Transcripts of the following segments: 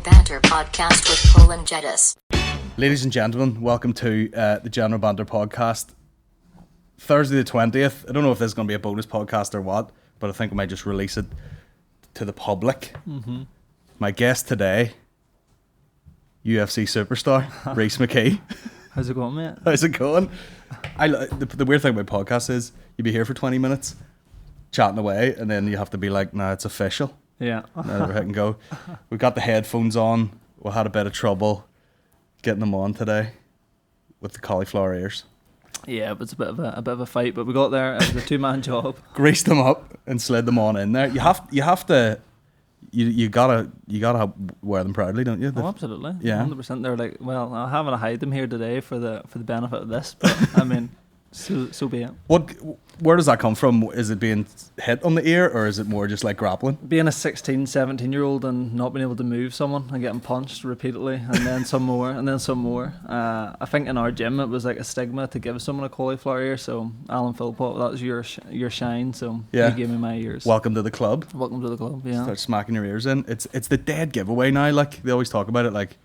Banter Podcast with Colin Geddis. Ladies and gentlemen, welcome to the General Banter Podcast. Thursday the 20th. I don't know if this is going to be a bonus podcast or what, but I think I might just release it to the public. Mm-hmm. My guest today, UFC superstar, Rhys McKee. How's it going, mate? How's it going? The weird thing about podcasts is you'd be here for 20 minutes chatting away, and then you have to be like, nah, it's official. Yeah. Now we're hitting go. We've got the headphones on. We had a bit of trouble getting them on today with the cauliflower ears. Yeah, but it's a bit of a fight, but we got there. It was a 2-man job. Greased them up and slid them on in there. You have to. You gotta wear them proudly, don't you? Oh, absolutely. Yeah, 100%. They're like, well, I'm having to hide them here today for the benefit of this, but I mean, so be it. Where does that come from? Is it being hit on the ear, or is it more just like grappling? Being a 16, 17-year-old and not being able to move someone and getting punched repeatedly, and then some more, and then some more. I think in our gym it was like a stigma to give someone a cauliflower ear. So Alan Philpott, that was your shine. So yeah, you gave me my ears. Welcome to the club. Welcome to the club. Yeah. Start smacking your ears in. It's the dead giveaway now. Like they always talk about it. Like,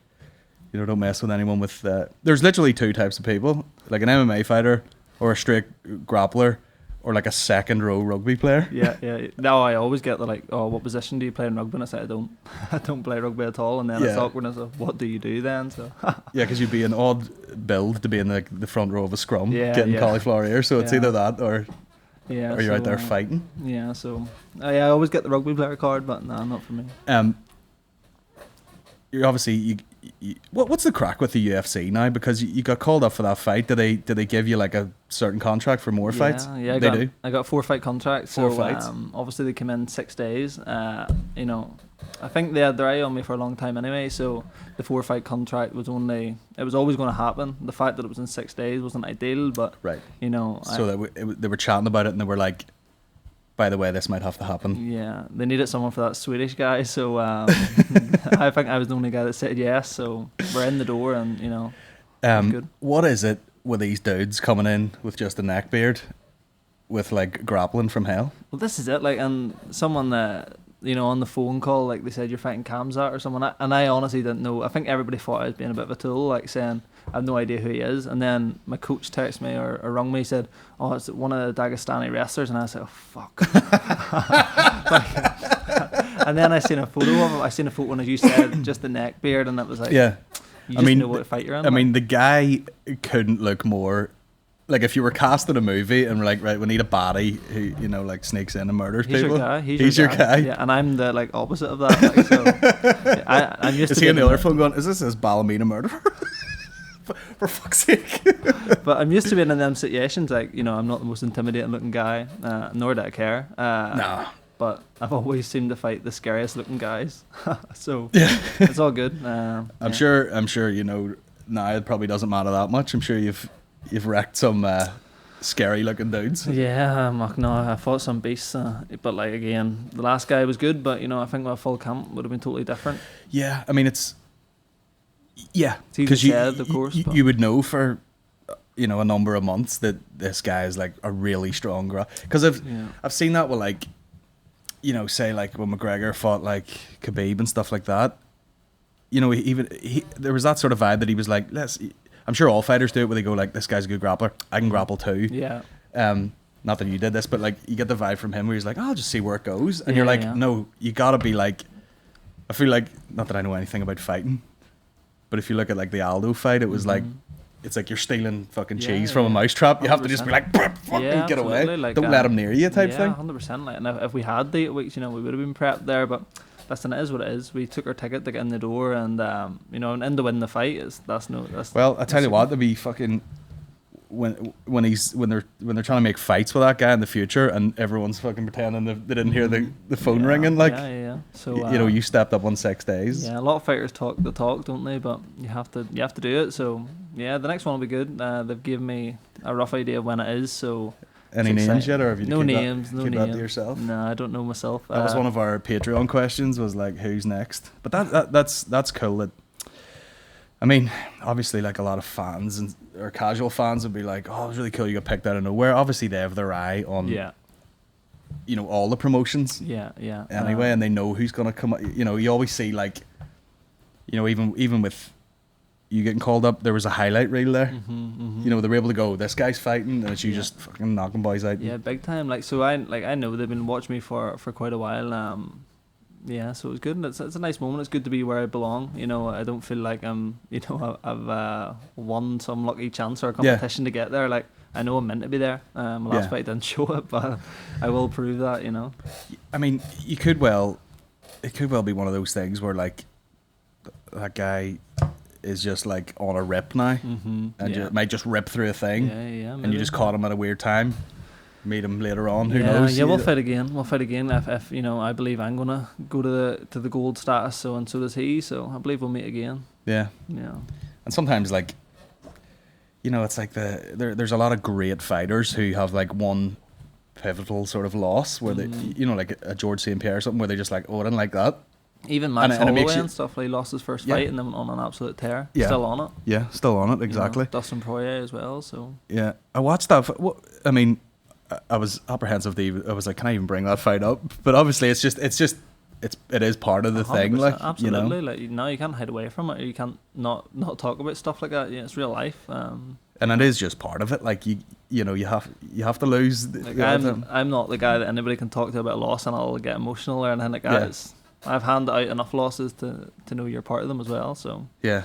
you know, don't mess with anyone with. There's literally two types of people, like an MMA fighter or a straight grappler, or like a second row rugby player. Yeah. Now I always get the like, oh, what position do you play in rugby? And I say I don't play rugby at all. And then it's awkwardness of what do you do then? So yeah, because you'd be an odd build to be in the front row of a scrum, getting cauliflower ear. So it's either that or you're out there fighting. Yeah, so I always get the rugby player card, but no, not for me. You're obviously what's the crack with the UFC now? Because you got called up for that fight. Did they give you like a certain contract for more fights? Yeah, I got a 4-fight contract. Four fights. Obviously they came in 6 days. You know, I think they had their eye on me for a long time anyway. So the 4-fight contract was always going to happen. The fact that it was in 6 days wasn't ideal, but right. You know, so they were chatting about it and they were like, by the way, this might have to happen. Yeah, they needed someone for that Swedish guy, so I think I was the only guy that said yes. So we're in the door, and you know, good. What is it with these dudes coming in with just a neck beard, with like grappling from hell? Well, this is it. Like, and someone that you know on the phone call, like they said you're fighting Kamzat or someone, and I honestly didn't know. I think everybody thought I was being a bit of a tool, like saying I have no idea who he is. And then my coach texted me or rung me, said, oh, it's one of the Dagestani wrestlers. And I said, oh, fuck. And then I seen a photo of him. I seen a photo, and as you said, just the neck beard. And it was like, yeah. You just know what fight you're in. I mean, the guy couldn't look more... Like, if you were casting a movie and we're like, right, we need a baddie who, you know, like, sneaks in and murders people. Your guy. He's your guy. Yeah, and I'm the, like, opposite of that. Like, so, I'm used to... Is he on the other phone going, is this his Ballymena murderer? For fuck's sake. But I'm used to being in them situations. Like, you know, I'm not the most intimidating looking guy, nor do I care. Nah. But I've always seemed to fight the scariest looking guys. So yeah, it's all good. I'm sure you know now it probably doesn't matter that much. I'm sure you've wrecked some scary looking dudes. Yeah, no, I fought some beasts, but like again, the last guy was good, but you know, I think my full camp would have been totally different. Yeah, I mean it's because you would know for you know a number of months that this guy is like a really strong because I've seen that with like you know say like when McGregor fought like Khabib and stuff like that. You know, there was that sort of vibe that he was like, I'm sure all fighters do it where they go like, this guy's a good grappler, I can grapple too. Yeah. Not that you did this, but like you get the vibe from him where he's like, I'll just see where it goes, and you're like, no, you gotta be like, I feel like, not that I know anything about fighting, but if you look at like the Aldo fight, it was like, it's like you're stealing fucking cheese from a mousetrap. You have to just be like, fucking get away. Like, don't let him near you type thing. 100%. Like, and if we had the 8 weeks, you know, we would have been prepped there, but listen, it is what it is. We took our ticket to get in the door, and you know, and to win the fight well, I tell you what, to be fucking when they're trying to make fights with that guy in the future, and everyone's fucking pretending they didn't hear the phone ringing. Like, So you know, you stepped up on 6 days. Yeah, a lot of fighters talk the talk, don't they? But you have to do it. So yeah, the next one will be good. They've given me a rough idea of when it is. So any names yet, or have you no names? No names. That to yourself? No, I don't know myself. That was one of our Patreon questions. Was like, who's next? But that's cool. That I mean, obviously, like a lot of fans or casual fans would be like, "Oh, it was really cool you got picked out of nowhere." Obviously, they have their eye on, you know, all the promotions. Yeah. Anyway, and they know who's gonna come. You know, you always see like you know, even with you getting called up, there was a highlight reel there. You know, they were able to go, this guy's fighting, and it's you just fucking knocking boys out. Yeah, big time. Like, so I know they've been watching me for quite a while. Yeah, so it was good, and it's a nice moment. It's good to be where I belong. You know, I don't feel like I've won some lucky chance or a competition to get there. Like, I know I'm meant to be there. My last fight didn't show it, but I will prove that. You know, I mean, it could well be one of those things where like that guy is just like on a rip now, and might just rip through a thing, and you just caught him at a weird time. Meet him later on. Who knows? Yeah, we'll fight again. If you know, I believe I'm gonna go to the gold status. So and so does he. So I believe we'll meet again. Yeah. Yeah. And sometimes, like, you know, it's like there's a lot of great fighters who have like one pivotal sort of loss where they, you know, like a George St. Pierre or something where they just like, oh, I didn't like that. Even Max Holloway and stuff, like, he lost his first fight and then went on an absolute tear. Yeah. Still on it. Yeah, still on it, exactly. You know, Dustin Poirier as well, so. Yeah, I watched that. I mean, I was apprehensive I was like, can I even bring that fight up? But obviously it is part of the thing, like, absolutely. You know? Like, no, you can't hide away from it. You can't not talk about stuff like that. Yeah, it's real life. And it is just part of it. Like, you know, you have to lose. Like, I'm not the guy that anybody can talk to about a loss and I'll get emotional or anything like that. Yeah. I've handed out enough losses to know you're part of them as well. So yeah.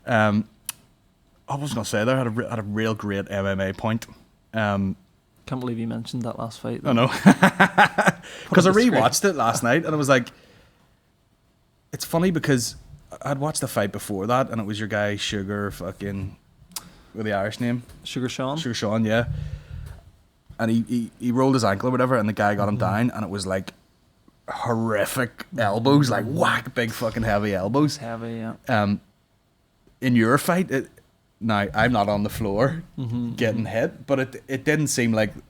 I was gonna say there had a real great MMA point. Can't believe you mentioned that last fight. I know, because I rewatched it last night and I was like, it's funny because I'd watched the fight before that and it was your guy Sugar fucking with the Irish name Sugar Sean, yeah, and he rolled his ankle or whatever and the guy got him down and it was like horrific elbows, like whack, big fucking heavy elbows. Heavy, yeah. In your fight, now I'm not on the floor getting hit, but it didn't seem like. Do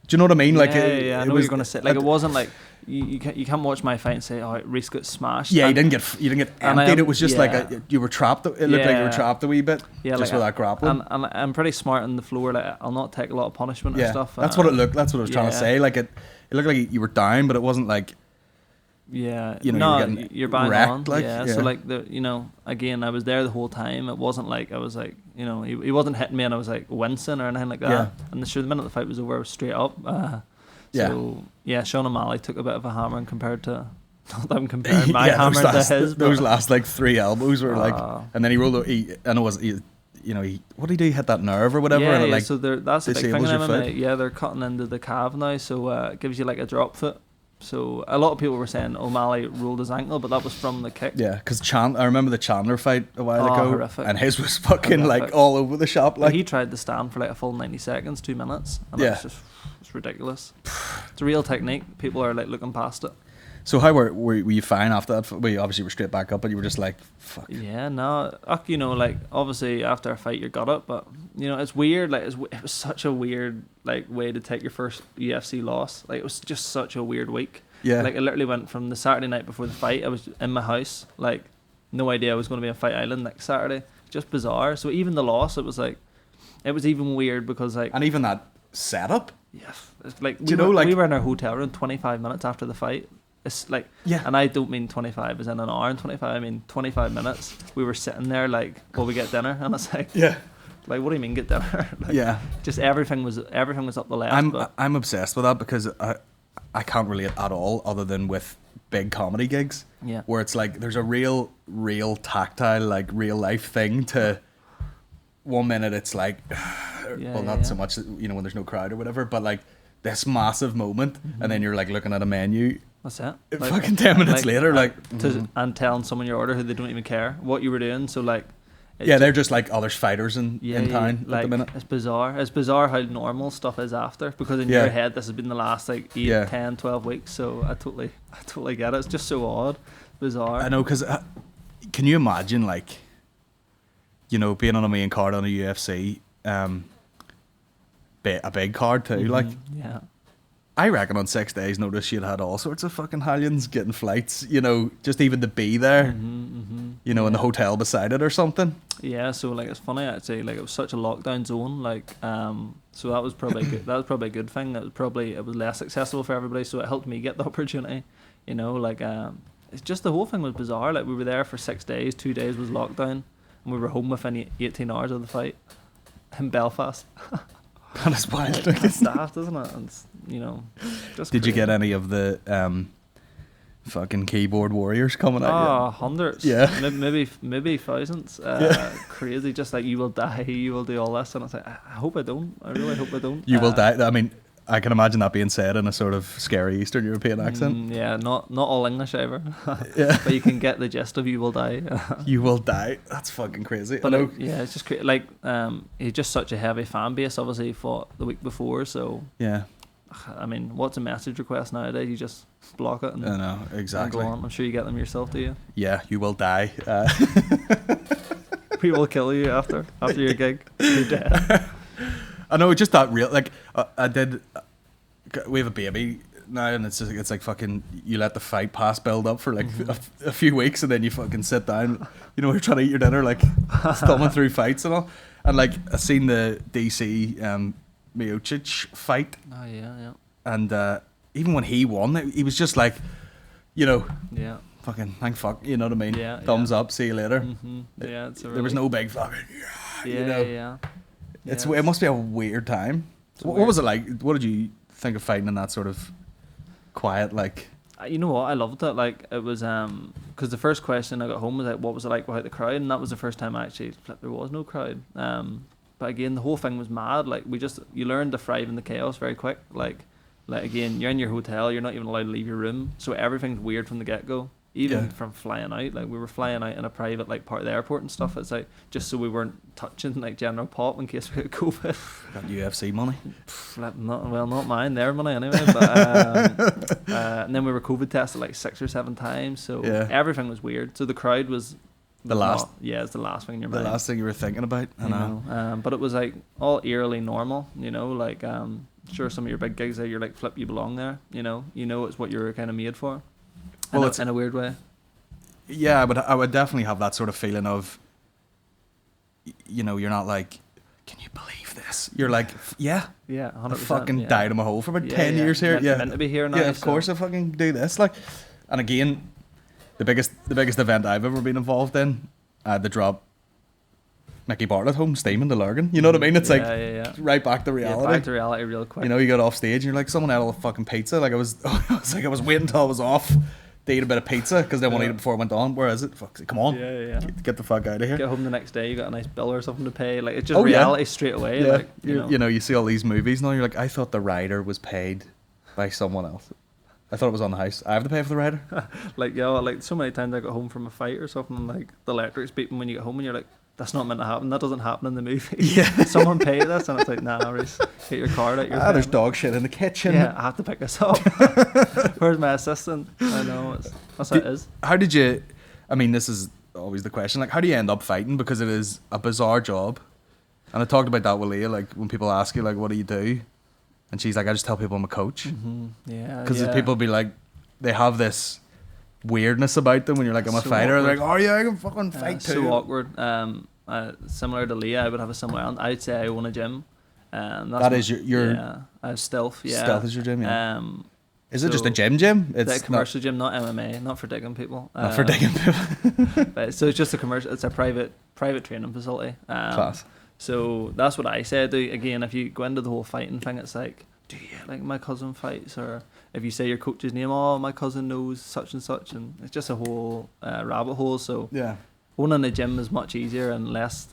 you know what I mean? Like, I know what you're gonna say. Like, it wasn't like you can't watch my fight and say, "Oh, Rhys got smashed." Yeah, you didn't get emptied. It was just like you were trapped. It looked like you were trapped a wee bit. Yeah, just like with that grappling. And I'm pretty smart on the floor. Like, I'll not take a lot of punishment and stuff. That's what it looked. That's what I was trying to say. Like it looked like you were down, but it wasn't like. Yeah, you know, you're bang wrecked, on. like, So like again, I was there the whole time. It wasn't like I was like, you know, he wasn't hitting me and I was like wincing or anything like that. Yeah. And the minute the fight was over, I was straight up. Sean O'Malley took a bit of a hammering compared to. Not that I'm comparing my hammer to his. Those last like 3 elbows were like, and then he rolled. What did he do? He hit that nerve or whatever. Yeah, and like, so that's a big thing in MMA. Yeah, they're cutting into the calf now, so it gives you like a drop foot. So a lot of people were saying O'Malley rolled his ankle, but that was from the kick. Yeah, because I remember the Chandler fight a while ago, horrific. And his was fucking like all over the shop. Like, he tried to stand for like a full 90 seconds, 2 minutes, and it's ridiculous. It's a real technique. People are like looking past it. So how were you fine after that? Well, you obviously were straight back up, but you were just like, fuck. Yeah, no, you know, like obviously after a fight you got it, but you know it's weird. Like it was such a weird like way to take your first UFC loss. Like it was just such a weird week. Yeah. Like I literally went from the Saturday night before the fight. I was in my house, like no idea I was going to be on Fight Island next Saturday. Just bizarre. So even the loss, it was even weird because like. And even that setup. Yeah, it's like we were in our hotel room 25 minutes after the fight. It's like, and I don't mean 25 as in an hour and 25, I mean 25 minutes. We were sitting there like, will we get dinner? And it's like, like, what do you mean get dinner? Like, just everything was up the left. I'm obsessed with that because I can't relate at all other than with big comedy gigs. Yeah. Where it's like, there's a real tactile, like real life thing to 1 minute it's like, not so much, you know, when there's no crowd or whatever, but like this massive moment and then you're like looking at a menu. That's it. Like, fucking 10 minutes later, and telling someone your order who they don't even care what you were doing. So like, they're just like, there's fighters in town like, at the minute. It's bizarre. It's bizarre how normal stuff is after, because in your head this has been the last like 8, 10, 12 weeks. So I totally get it. It's just so odd, bizarre. I know, because can you imagine like, you know, being on a main card on a UFC, a big card too, like. Yeah. I reckon on 6 days' notice you'd had all sorts of fucking hellions getting flights, you know, just even to be there, you know, in the hotel beside it or something. Yeah, so like it's funny actually, like it was such a lockdown zone, like so that was probably good. That was probably a good thing. It was less accessible for everybody, so it helped me get the opportunity, you know, like it's just the whole thing was bizarre. Like, we were there for 6 days. 2 days was lockdown, and we were home within 18 hours of the fight in Belfast. That is wild. It's daft, isn't it? And it's, you know, just Did you crazy. get any of the fucking keyboard warriors coming at Oh, hundreds. Yeah. Maybe thousands. Crazy. Just like, you will die, you will do all this, and it's like, I hope I don't. I really hope I don't. you? You will die. I mean, I can imagine that being said in a sort of scary Eastern European accent. Yeah, not all English ever. Yeah. But you can get the gist of you will die. You will die. That's fucking crazy. But I know. yeah, it's just like he's just such a heavy fan base. Obviously, he fought the week before, so Yeah, I mean, what's a message request nowadays? You just block it and, I know and exactly. go on. I'm sure you get them yourself, do you? Yeah, you will die. People will kill you after your gig. You're dead. I know, just that real. Like I did. We have a baby now, and it's like fucking. You let the fight pass build up for like a few weeks, and then you fucking sit down. You know, you're trying to eat your dinner, like thumbing through fights and all. And like I seen the DC Miocic fight, Oh yeah. and even when he won, he was just like, you know, Yeah. fucking thank fuck. You know what I mean? Yeah, Thumbs up. See you later. Mm-hmm. Yeah, it's a There was really- no big fucking. Yeah, you know. yeah. It Yeah, must be a weird time. What weird. was it like? What did you think of fighting in that sort of quiet, like? You know what? I loved it. Like, it was because the first question I got home was like, "What was it like without the crowd?" And that was the first time I actually flipped. There was no crowd. But again, the whole thing was mad. Like, you learn to thrive in the chaos very quick. Like again, you're in your hotel. You're not even allowed to leave your room, so everything's weird from the get go. Even Yeah. from flying out, like we were flying out in a private like part of the airport and stuff. It's like just so we weren't touching like general pop in case we had COVID. Got UFC money. Not mine, their money anyway. But and then we were COVID tested like 6 or 7 times, so Yeah. everything was weird. So the crowd was The last- it's the last thing in your The mind. last thing you were thinking about. I you know. but it was like all eerily normal, you know. Like sure, some of your big gigs there, you're like, flip, you belong there. You know, it's what you're kind of made for. Well, in, it's- in a weird way. Yeah, I would definitely have that sort of feeling of, you know, you're not like, can you believe this? You're like, yeah, Yeah, 100%. I fucking yeah. died in my hole for about Yeah, 10 yeah. years here. Meant to be here now. Yeah, of so- course I fucking do this. Like, and again, the biggest event I've ever been involved in, I had to drop Mickey Bartlett home steaming to Lurgan. You know what I mean? It's like yeah. right back to Yeah, reality. back to reality real quick. You know, you got off stage and you're like, someone ate all the fucking pizza. Like I was waiting until I was off to eat a bit of pizza because they want to eat it before it went on. Where is it? Fuck, come on, Yeah. get the fuck out of here. Get home the next day, you got a nice bill or something to pay. Like, it's just Oh, yeah. reality straight away. Yeah, Like, you know. you see all these movies now. You're like, I thought the rider was paid by someone else. I thought it was on the house. I have to pay for the rider. Like, yeah, like so many times I got home from a fight or something, and like the electric's beeping when you get home, and you're like, that's not meant to happen. That doesn't happen in the movie. Yeah. Someone paid this, and it's like, nah, Rhys, get your card out. There's dog shit in the kitchen. Yeah, I have to pick this up. Where's my assistant? I know, that's how it is. How did you? I mean, this is always the question. Like, how do you end up fighting? Because it is a bizarre job. And I talked about that with Leah. Like, when people ask you, like, what do you do? And she's like, I just tell people I'm a coach. Yeah, Because yeah. people be like, they have this weirdness about them when you're like, I'm a So fighter. They're awkward. like, oh yeah, I can fucking fight too. So awkward. Similar to Leah, I would have a similar. I'd say I own a gym. That's That is your yeah. I have Stealth. Yeah, Stealth is your gym, yeah. Is it just a gym? It's It's a commercial gym, not MMA, not for digging people. not for digging people. But, so it's just a commercial. It's a private training facility. Class. So that's what I say. Again, if you go into the whole fighting thing, it's like, do you like my cousin fights? Or if you say your coach's name, oh, my cousin knows such and such, and it's just a whole rabbit hole. So Yeah. owning a gym is much easier and less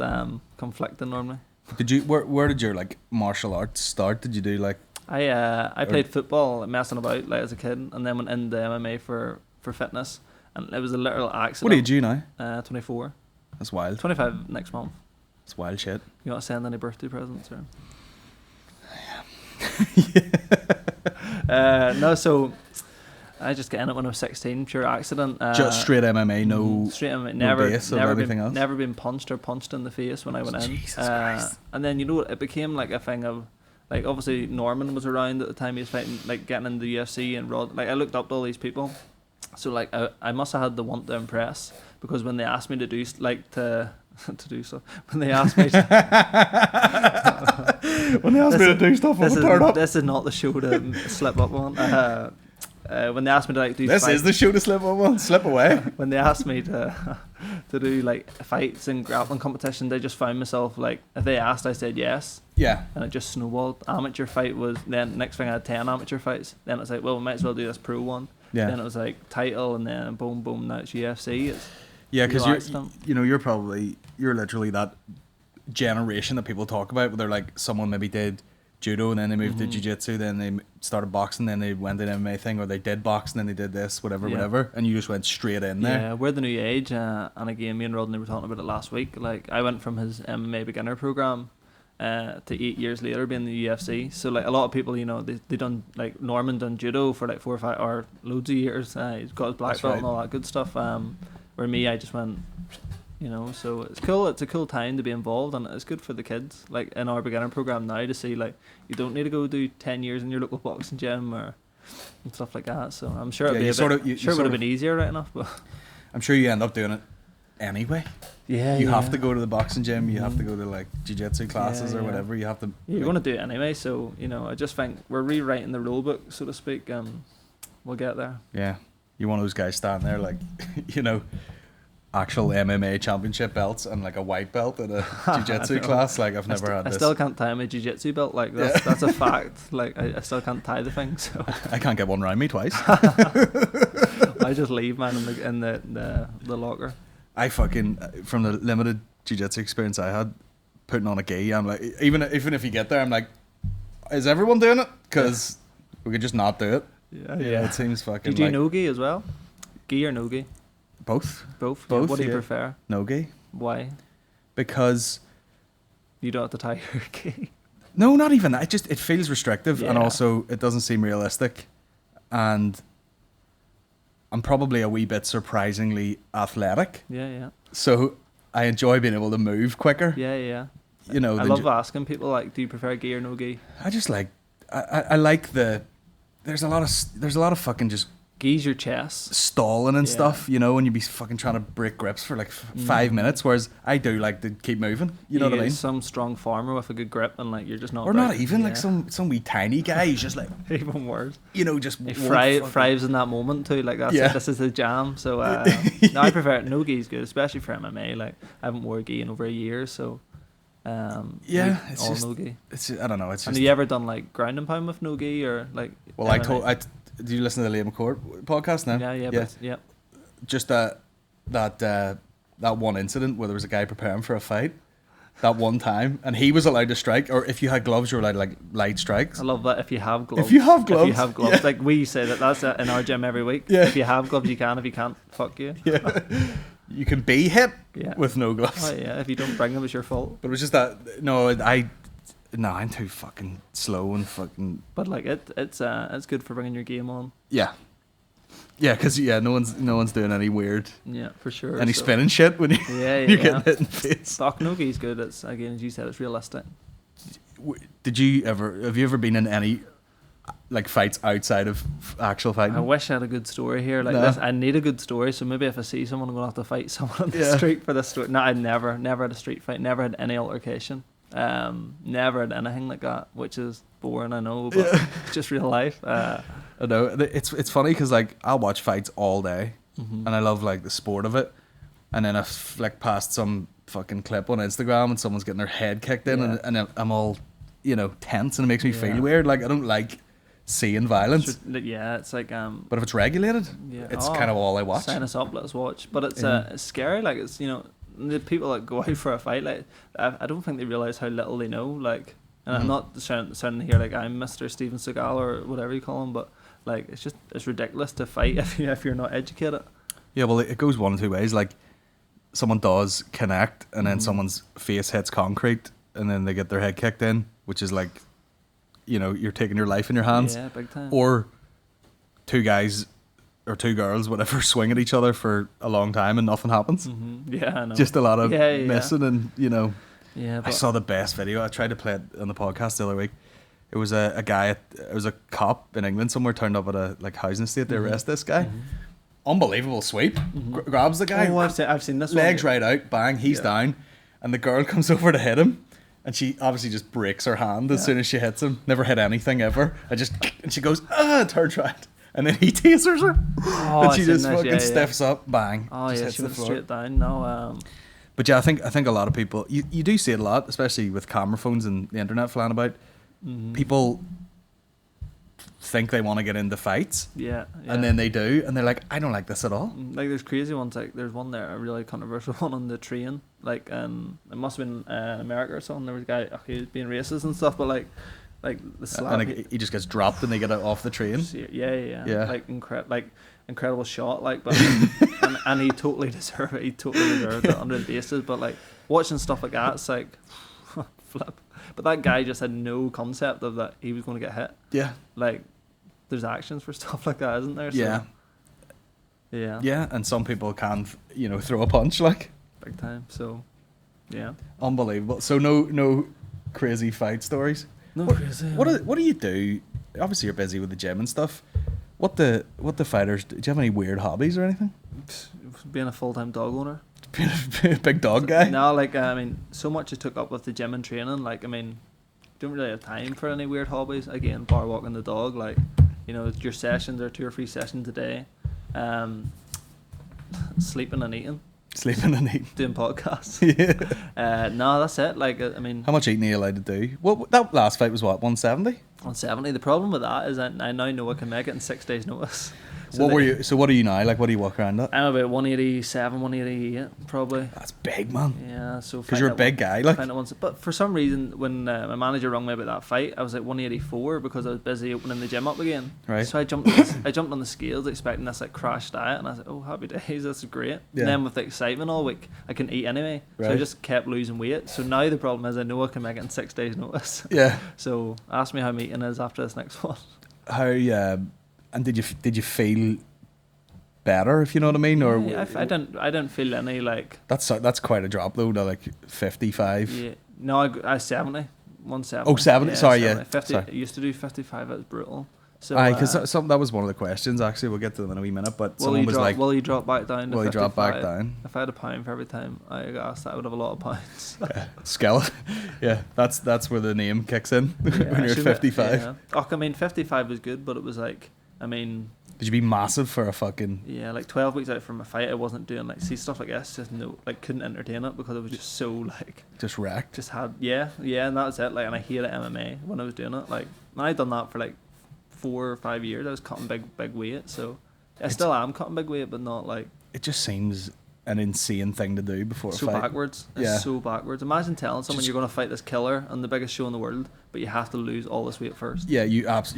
conflicting normally. Did you? Where did your like martial arts start? Did you do like? I played football, like, messing about like as a kid, and then went into MMA for fitness, and it was a literal accident. What age are you now? 24, That's wild. 25 next month. That's wild shit. You want to send any birthday presents or? No, so I just got in it when I was 16, pure accident. Just straight MMA, no. straight MMA, no base or anything else? never been punched in the face when I went in. Jesus Christ. And then it became like a thing of, like, obviously Norman was around at the time he was fighting, like getting into the UFC, and Rod. Like, I looked up to all these people, so like I must have had the want to impress, because when they asked me to do to do so, when they asked me When they asked me to do stuff, I would turn up. this is not the show to slip up on. when they asked me to like do This is the show to slip on. Slip away. when they asked me to do like fights and grappling competition, they just found myself like if they asked, I said yes, Yeah. and it just snowballed. Amateur fight was then next thing I had 10 amateur fights. Then it's like, well, we might as well do this pro one. Yeah. Then it was like title, and then boom, boom. Now it's UFC. It's Yeah, because relaxed them. you're literally that generation that people talk about where they're like, someone maybe did judo and then they moved to jiu-jitsu, then they started boxing, then they went to the MMA thing, or they did boxing, then they did this, whatever, and you just went straight in there. Yeah, we're the new age, and again, me and Rodney were talking about it last week. Like, I went from his MMA beginner program to 8 years later being in the UFC. So like a lot of people, you know, they done like Norman done judo for like 4 or 5 or loads of years. He's got his black belt and all that good stuff. Where me, I just went, you know. So it's cool. It's a cool time to be involved, and it's good for the kids. Like in our beginner program now, to see like you don't need to go do 10 years in your local boxing gym or and stuff like that. So I'm sure it'd be it would have been easier, right enough. But I'm sure you end up doing it anyway. Yeah, you have to go to the boxing gym. You have to go to like jiu-jitsu classes or yeah. whatever. You have to. You're going to do it anyway, so you know. I just think we're rewriting the rule book, so to speak. We'll get there. Yeah, you're one of those guys standing there like, you know, actual MMA championship belts and like a white belt at a jiu-jitsu class. Like I've never had this. I still can't tie my jiu-jitsu belt. Like that's a fact. Like I still can't tie the thing. So I can't get one around me twice. I just leave mine in the locker. I fucking, from the limited jiu-jitsu experience I had, putting on a gi, I'm like, even if you get there, I'm like, is everyone doing it? Because we could just not do it. Yeah, it seems fucking. Did you no gi as well? Gi or no gi? Both. Both. Both. What do you prefer? No gi. Why? Because you don't have to tie your gi. No, not even that. It feels restrictive, and Yeah. also it doesn't seem realistic, and I'm probably a wee bit surprisingly athletic. Yeah. So I enjoy being able to move quicker. Yeah. You know, I love asking people like, do you prefer gi or no gi? I just like, I like the. There's a lot of fucking just Gi's your chest. stalling and Yeah. stuff, you know, and you'd be fucking trying to break grips for like 5 minutes, whereas I do like to keep moving. You know what I mean? Some strong farmer with a good grip, and like you're just not. Or not even like some wee tiny guy who's just like, even worse. you know, just He won't thrives in that moment too. Like that's Yeah. this is the jam. So no, I prefer it. No gi's good, especially for MMA. Like I haven't worn gi in over a year, so Yeah, it's all just, no gi. it's I don't know. It's And just. have you ever done like ground and pound with no gi or like? Well, MMA? do you listen to the Liam McCourt podcast now? Yeah. But, yeah. Just that one incident where there was a guy preparing for a fight. That one time, and he was allowed to strike, or if you had gloves, you were allowed to like light strikes. I love that. If you have gloves. If you have gloves, yeah. like we say that's in our gym every week. Yeah. If you have gloves, you can. If you can't, fuck you. Yeah, you can be hit Yeah. with no gloves. Oh yeah. If you don't bring them, it's your fault. But it was just that I'm too fucking slow and fucking. But like it's good for bringing your game on. Yeah, because no one's doing any weird, Yeah, for sure. any spinning shit when Yeah. you're getting hit in the face. Stock no gi's good. It's again, as you said, it's realistic. Have you ever been in any like fights outside of actual fighting? I wish I had a good story here like No. this. I need a good story, so maybe if I see someone, I'm gonna have to fight someone on the Yeah. street for this story. No, I never had a street fight. Never had any altercation. Never had anything like that, which is boring, I know, but it's just real life. I know it's funny because like I'll watch fights all day, and I love like the sport of it, and then I flick past some fucking clip on Instagram and someone's getting their head kicked in, Yeah. and I'm all, you know, tense, and it makes me feel weird. Like I don't like seeing violence, Yeah, it's like but if it's regulated, yeah, it's kind of all I watch. Sign us up, let's watch. But it's it's scary. Like it's, you know, the people that go out for a fight, like I don't think they realize how little they know. Like, and I'm not sounding here like I'm Mr. Steven Seagal or whatever you call him, but like it's ridiculous to fight if you're not educated. Yeah, well, it goes one of two ways. Like someone does connect, and then someone's face hits concrete, and then they get their head kicked in, which is like, you know, you're taking your life in your hands. Yeah, big time. Or two guys or two girls, whatever, swing at each other for a long time and nothing happens. Yeah, I know. Just a lot of Yeah. missing, and you know. Yeah, I but saw the best video. I tried to play it on the podcast the other week. It was a guy. It was a cop in England somewhere turned up at a like housing estate to arrest this guy. Unbelievable sweep. Grabs the guy. Oh, I've seen this legs one. right out. Bang. He's Yeah. down, and the girl comes over to hit him, and she obviously just breaks her hand as soon as she hits him. Never hit anything ever. And she goes, turns right. and then he tasers her, Oh, and she I've just seen this, fucking yeah. stiffs up, bang. Oh just yeah, hits she the went floor. straight down. No, But yeah, I think a lot of people, you do see it a lot, especially with camera phones and the internet flying about. People think they want to get into fights, yeah. and then they do, and they're like, I don't like this at all. Like there's crazy ones. Like there's one there, a really controversial one on the train. Like it must have been America or something. There was a guy, he was being racist and stuff, but like the slap. And like, he just gets dropped, and they get out off the train. Yeah. Like incredible shot. Like, but and he totally deserved it. He totally deserved it under the bases. But like watching stuff like that, it's like flip. But that guy just had no concept of that he was going to get hit. Yeah. Like there's actions for stuff like that, isn't there? So, Yeah. Yeah. Yeah, and some people can, throw a punch, like. Big time. So, yeah. Unbelievable. So no crazy fight stories. No what, crazy. What do you do? Obviously, you're busy with the gym and stuff. What the fighters do? Do you have any weird hobbies or anything? Being a full-time dog owner. Being a big dog guy. No, like so much I took up with the gym and training. Like don't really have time for any weird hobbies. Again, bar walking the dog. Like your sessions are 2 or 3 sessions a day. Sleeping and eating. Sleeping and eating. Doing podcasts. Yeah. No, that's it. Like how much eating are you allowed to do? What that last fight was? What, 170? 170. The problem with that is that I now know I can make it in 6 days' notice. So what are you now? Like, what do you walk around at? I'm about 187, 188 probably. That's big, man. Yeah, so because you're a big guy, like. But for some reason, when my manager rang me about that fight, I was like 184 because I was busy opening the gym up again. Right. So I jumped on the scales expecting this like crash diet, and I was like, oh, happy days, this is great. Yeah. And then with the excitement all week, I can eat anyway. Right. So I just kept losing weight. So now the problem is I know I can make it in 6 days' notice. Yeah. So ask me how my eating is after this next one. How and did you feel better, if you know what I mean, or Yeah, I didn't feel any like. That's quite a drop though, to like 55. Yeah, no, I 70, 170. Oh, 70. Sorry, 70. yeah. 50. Sorry. I used to do 55. It was brutal. So, Because that was one of the questions. Actually, we'll get to them in a wee minute. But someone was like, "Will you drop back down?" Will you drop back down? If I had a pound for every time I got asked, I would have a lot of pounds. Skeleton. Yeah, that's where the name kicks in when you're at 55. Yeah. Oh, 55 was good, but it was like, Did you be massive for a fucking? Yeah, like 12 weeks out from a fight, I wasn't doing stuff like this. Just couldn't entertain it because it was just so like. Just wrecked. Just had and that was it. Like, and I hated MMA when I was doing it. Like, and I'd done that for like 4 or 5 years. I was cutting big weight, so I still am cutting big weight, but not like. It just seems an insane thing to do before a fight. Backwards. It's so backwards. Imagine telling someone you're going to fight this killer on the biggest show in the world, but you have to lose all this weight first. Yeah, you're at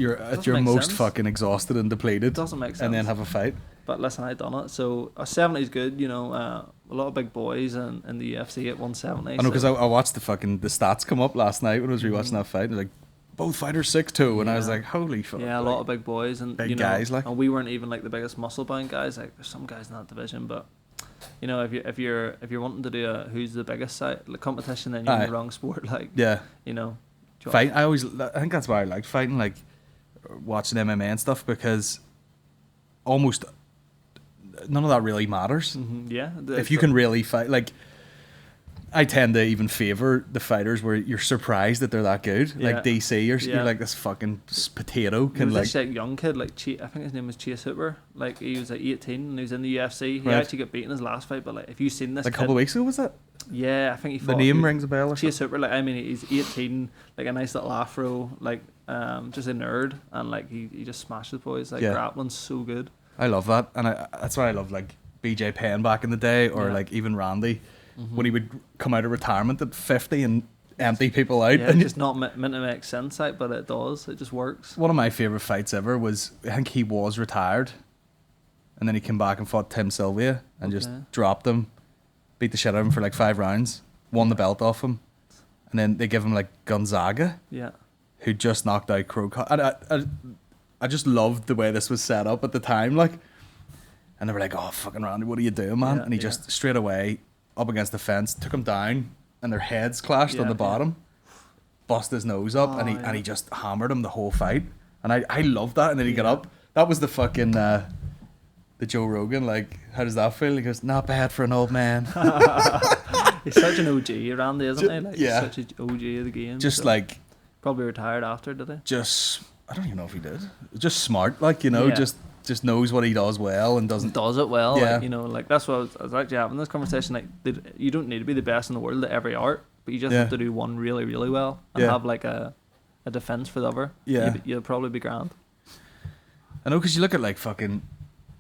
your most fucking exhausted and depleted. It doesn't make sense. And then have a fight. But listen, I done it. So 70 is good. A lot of big boys in the UFC at 170. I know, because I watched the stats come up last night when I was rewatching that fight. It was like, both fighters 6'2", and I was like, holy fuck. Yeah, a lot of big boys and big guys, like. And we weren't even like the biggest muscle bound guys. Like, there's some guys in that division, but if you're wanting to do a who's the biggest competition, then you're in the wrong sport. Like, yeah, fight. I think that's why I liked fighting, like watching MMA and stuff, because almost none of that really matters. Mm-hmm, yeah, if you can really fight, like. I tend to even favour the fighters where you're surprised that they're that good. Yeah. Like DC, you're like this fucking potato. There was this young kid, I think his name was Chase Hooper. Like, he was 18 and he was in the UFC. He actually got beaten his last fight, but like, if you've seen this, like a couple of weeks ago, was that? Yeah, I think he fought. The name rings a bell. Or Chase Hooper, he's 18, like a nice little afro, like just a nerd, and like he just smashes boys. Like, grappling's so good. I love that, and that's why I love like BJ Penn back in the day, or like even Randy. Mm-hmm. When he would come out of retirement at 50 and empty people out. Yeah, it's just not meant to make sense, but it does. It just works. One of my favourite fights ever was, I think he was retired, and then he came back and fought Tim Sylvia and just dropped him, beat the shit out of him for like 5 rounds, won the belt off him, and then they give him like Gonzaga, who just knocked out Crow. And I just loved the way this was set up at the time, like, and they were like, oh, fucking Randy, what are you doing, man? And he just straight away up against the fence, took him down, and their heads clashed on the bottom, bust his nose up, and he just hammered him the whole fight. And I loved that. And then he got up. That was the fucking the Joe Rogan, like, how does that feel? He goes, not bad for an old man. He's such an OG around there, isn't he? Like, he's such an OG of the game. Just so. Like, probably retired after, did he? Just I don't even know if he did. Just smart, like, you know, Yeah. just knows what he does well and doesn't. Does it well, Yeah. like, you know, like that's what I was actually having this conversation. Like, you don't need to be the best in the world at every art, but you just Yeah. have to do one really, really well and Yeah. have like a defense for the other. Yeah. You'll probably be grand. I know, because you look at like fucking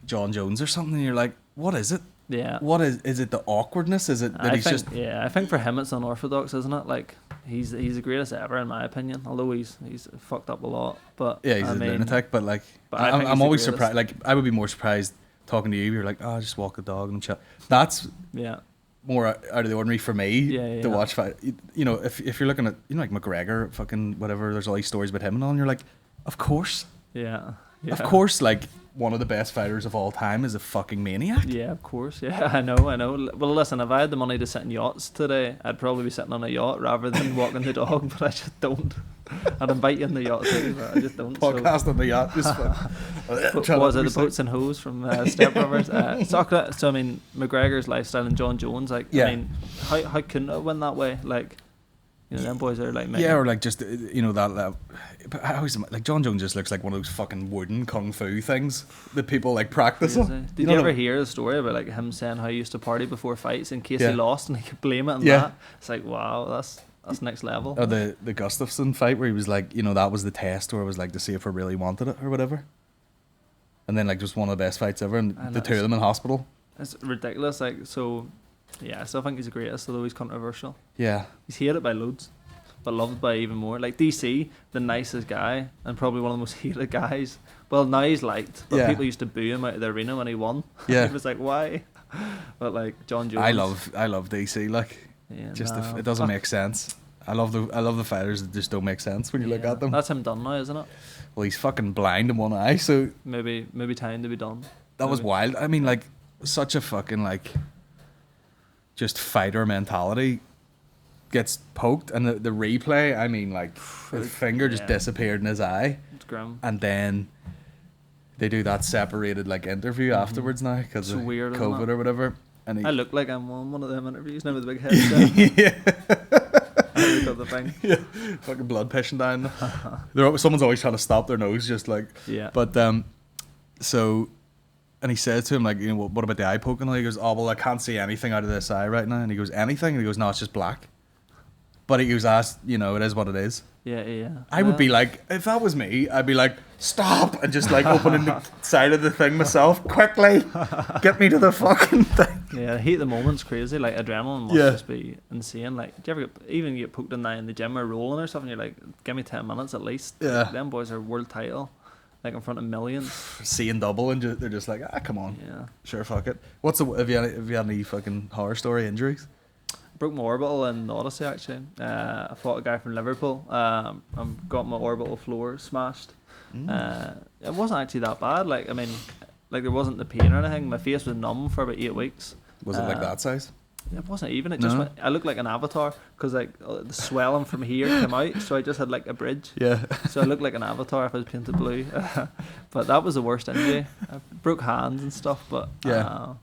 John Jones or something, and you're like, what is it? Yeah. What is it? The awkwardness? Is it that I he's think, just? yeah, I think for him it's unorthodox, isn't it? Like he's the greatest ever in my opinion. Although he's fucked up a lot, but Yeah, he's I a mean, lunatic. But like, but I think he's I'm the always greatest. surprised. Like, I would be more surprised talking to you. You're like, oh, just walk the dog and chat. That's Yeah, more out of the ordinary for me Yeah, to yeah. watch fight. You know, if you're looking at, you know, like McGregor, fucking whatever. There's all these stories about him and all, and you're like, of course, yeah. of course. Like, one of the best fighters of all time is a fucking maniac. Yeah, of course. Yeah, I know. Well, listen, if I had the money to sit in yachts today, I'd probably be sitting on a yacht rather than walking the dog, but I just don't. I'd invite you in the yacht too, but I just don't. Podcast on the yacht. Just So, was it the Boats and Hoes from Step Brothers? So, I mean, McGregor's lifestyle and John Jones, like, Yeah. I mean, how couldn't it win that way? Like, you know, them boys are like, Yeah, or like just, you know, that but I always, like, John Jones just looks like one of those fucking wooden kung fu things that people like practice crazy. on. Did know you what ever I- hear the story about like him saying how he used to party before fights in case Yeah. he lost and he could blame it on Yeah. that? It's like, wow, that's next level. Or the Gustafsson fight where he was like, you know, that was the test where it was like to see if I really wanted it or whatever. And then like just one of the best fights ever, and And the two of them in hospital. It's ridiculous. Like, so, yeah, I still think he's the greatest, although he's controversial. Yeah, He's hated by loads, but loved by even more. Like DC, the nicest guy and probably one of the most hated guys. Well, now he's liked, but Yeah. people used to boo him out of the arena when he won. Yeah. It was like, why? But like John Jones, I love DC. Like, Yeah, just nah, it doesn't fuck. make sense. I love the fighters that just don't make sense when you look Yeah. at them. That's him done now, isn't it? Well, he's fucking blind in one eye, so Maybe time to be done. that was Maybe. wild. I mean, like, such a fucking like just fighter mentality gets poked, and the replay. I mean, like, his finger just Yeah. disappeared in his eye, It's grim. and then they do that separated like interview afterwards now because It's of weird, isn't COVID it? or whatever. And he, I look like I'm on one of them interviews now with the big head. yeah, I look at the thing. fucking blood pissing down. Someone's always trying to stop their nose, just like. Yeah. But so, and he says to him like, you know, what about the eye poking? And he goes, oh well, I can't see anything out of this eye right now. And he goes, anything? And he goes, no, it's just black. But he was asked, you know, it is what it is. Yeah. I would be like, if that was me, I'd be like, stop, and just like opening the side of the thing myself quickly. Get me to the fucking thing. Yeah, heat of the moment's crazy. Like adrenaline must Yeah. just be insane. Like, do you ever even get poked in the eye in the gym or rolling or something? You're like, give me 10 minutes at least. Yeah. Like, them boys are world title, like in front of millions. Seeing double, and they're just like, come on, Yeah. sure, fuck it. Have you had any fucking horror story injuries? Broke my orbital in Odyssey actually. I fought a guy from Liverpool. Got my orbital floor smashed. It wasn't actually that bad. Like, I mean, like there wasn't the pain or anything. My face was numb for about 8 weeks. Was it like that size? It wasn't even. It just No? went, I looked like an avatar because like the swelling from here came out, so I just had like a bridge. Yeah. So I looked like an avatar if I was painted blue. But that was the worst injury. I broke hands and stuff, but Yeah. I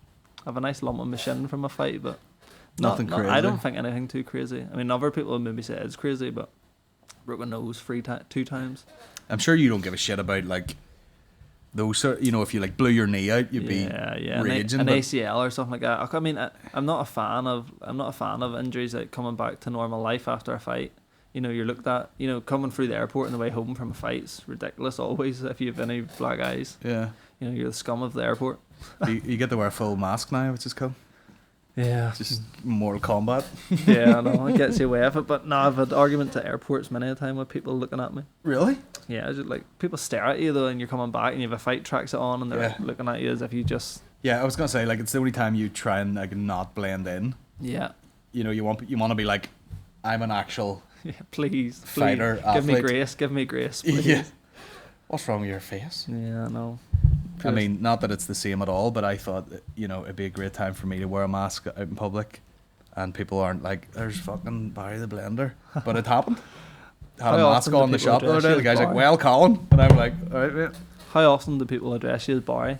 have a nice lump on my shin from a fight, but Nothing crazy. I don't think anything too crazy. I mean, other people would maybe say it's crazy, but broke my nose 2 times. I'm sure you don't give a shit about like those sort. You know, if you like blew your knee out, you'd Yeah, be yeah, raging. an but- ACL or something like that. I mean, I'm not a fan of injuries like coming back to normal life after a fight. You know, you're looked at. You know, coming through the airport on the way home from a fight's ridiculous. Always, if you have any black eyes, Yeah. you know, you're the scum of the airport. You get to wear a full mask now, which is cool. Yeah, Just Mortal Kombat. yeah, I know, it gets you away with it. But no, I've had arguments at airports many a time with people looking at me. Really? Yeah, it's just like people stare at you though, and you're coming back and you have a fight tracksuit on, and they're Yeah. looking at you as if you just Yeah, I was gonna say like it's the only time you try and like not blend in. yeah. You know, you want to be like, I'm an actual. Yeah, please, Fighter, give me athlete. grace, please. Yeah. What's wrong with your face? Yeah, no. I mean, not that it's the same at all, but I thought that, you know, it'd be a great time for me to wear a mask out in public, and people aren't like, "There's fucking Barry the Blender," but it happened. Had a How mask often do on the people shop the other address day. you The as guy's like, Barry? "Well, Colin," and I'm like, "All right, mate." How often do people address you as Barry?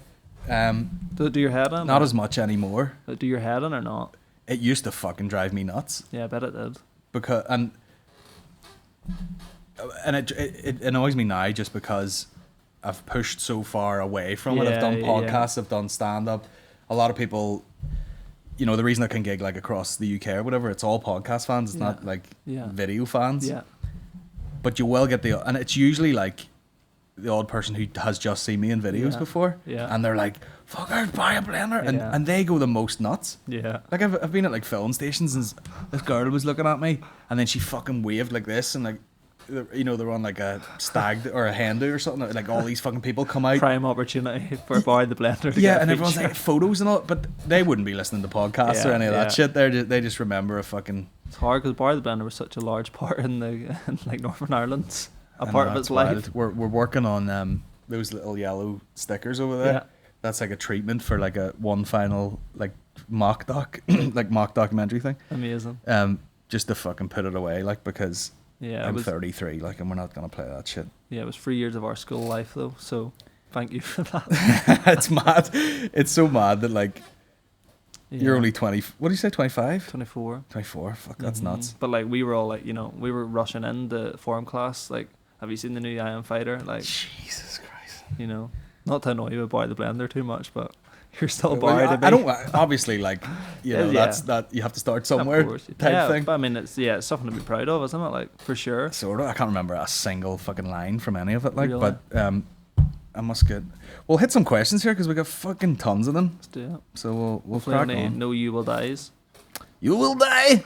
Not Do your head in? as much anymore. Do your head in or not? It used to fucking drive me nuts Yeah, I bet it did. because, and and it annoys me now just because I've pushed so far away from it. I've done podcasts, I've done stand up. A lot of people, you know, the reason I can gig like across the UK or whatever, it's all podcast fans. It's not like video fans. Yeah. But you will get and it's usually like the odd person who has just seen me in videos before, and they're like, "Fuckers, buy a blender," and they go the most nuts. Yeah. Like I've been at like filling stations and this girl was looking at me, and then she fucking waved like this, and like, you know, they're on like a stag or a hen do or something. Like all these fucking people come out. Prime opportunity for Buy the Blender. And everyone's like photos and all, but they wouldn't be listening to podcasts or any of that shit. They just remember a fucking. It's hard because Buy the Blender was such a large part in like Northern Ireland's a part of its life. We're working on those little yellow stickers over there. Yeah. That's like a treatment for like a one final like mock documentary thing. Amazing. Just to fucking put it away, like, because I'm 33, like, and we're not gonna play that shit. Yeah, it was 3 years of our school life though, so thank you for that. It's mad. It's so mad that like you're only 20. What do you say? 25? 24. 24. Fuck, that's nuts. But like we were all like, you know, we were rushing in the forum class. Like, have you seen the new I Am Fighter? Like, Jesus Christ. You know, not to annoy you about the Blender too much, but you're still borrowed. I don't obviously, like, you know, that's that you have to start somewhere type thing. But I mean, it's something to be proud of, isn't it? Like, for sure. Sort of. I can't remember a single fucking line from any of it. Like, really? But I must get. We'll hit some questions here because we got fucking tons of them. Let's do it. So we'll crack on. No, you will dies. You will die.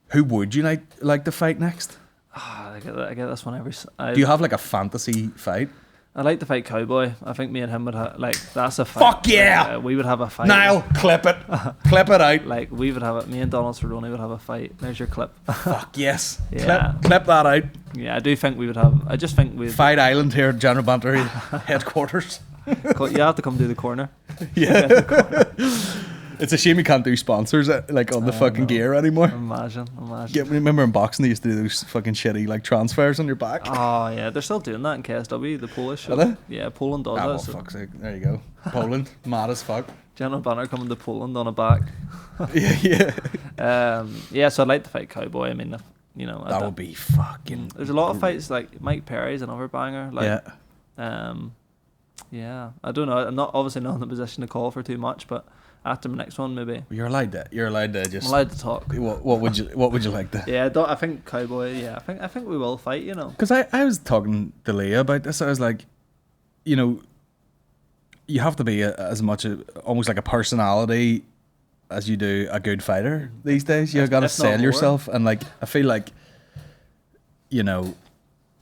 Who would you like to fight next? I get this one every. Do you have like a fantasy fight? I'd like to fight Cowboy. I think me and him would have, like, that's a fight. Fuck yeah! We would have a fight. Niall, clip it. Clip it out. Like, we would have it. Me and Donald Cerrone would have a fight. There's your clip. Fuck yes. Yeah. Clip that out. Yeah, I do think we would have. I just think we'd. Fight Island here at General Banter headquarters. You have to come do the corner. Yeah. It's a shame you can't do sponsors like on the fucking gear anymore. Imagine. Remember in boxing they used to do those fucking shitty like transfers on your back? Oh yeah, they're still doing that in KSW, the Polish show. Are they? Yeah, Poland does that. Oh, fuck's sake. There you go. Poland. Mad as fuck. General Banter coming to Poland on a back. Yeah. So I'd like to fight Cowboy. I mean, you know. That would be fucking. There's a lot of fights, like Mike Perry's another banger. Like, yeah. I don't know. I'm obviously not in the position to call for too much, but after my next one, maybe. You're allowed to just. I'm allowed to talk. What would you like to? Yeah, I think Cowboy. Yeah, I think we will fight. You know. Because I was talking to Leah about this. I was like, you know, you have to be as much almost like a personality as you do a good fighter these days. You got to sell yourself, and like I feel like, you know.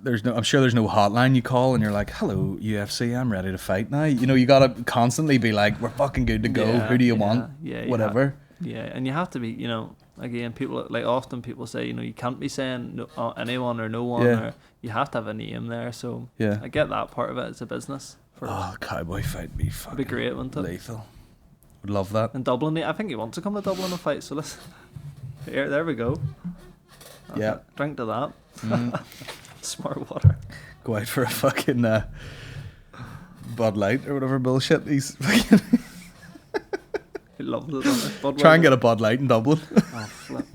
I'm sure there's no hotline you call and you're like, hello UFC, I'm ready to fight now. You know, you gotta constantly be like, we're fucking good to go. Who do you want? Yeah, whatever. And you have to be, you know, again, people like often people say, you know, you can't be saying anyone or no one, or you have to have a name there. So I get that part of it. It's a business. Cowboy fight be fucking be great, wouldn't it? Lethal. Would love that. In Dublin, I think he wants to come to Dublin and fight. So listen, there we go. Yeah, drink to that. Smart water. Go out for a fucking Bud Light or whatever bullshit. He's fucking. He loves it. Try and get a Bud Light in Dublin. Oh, flip.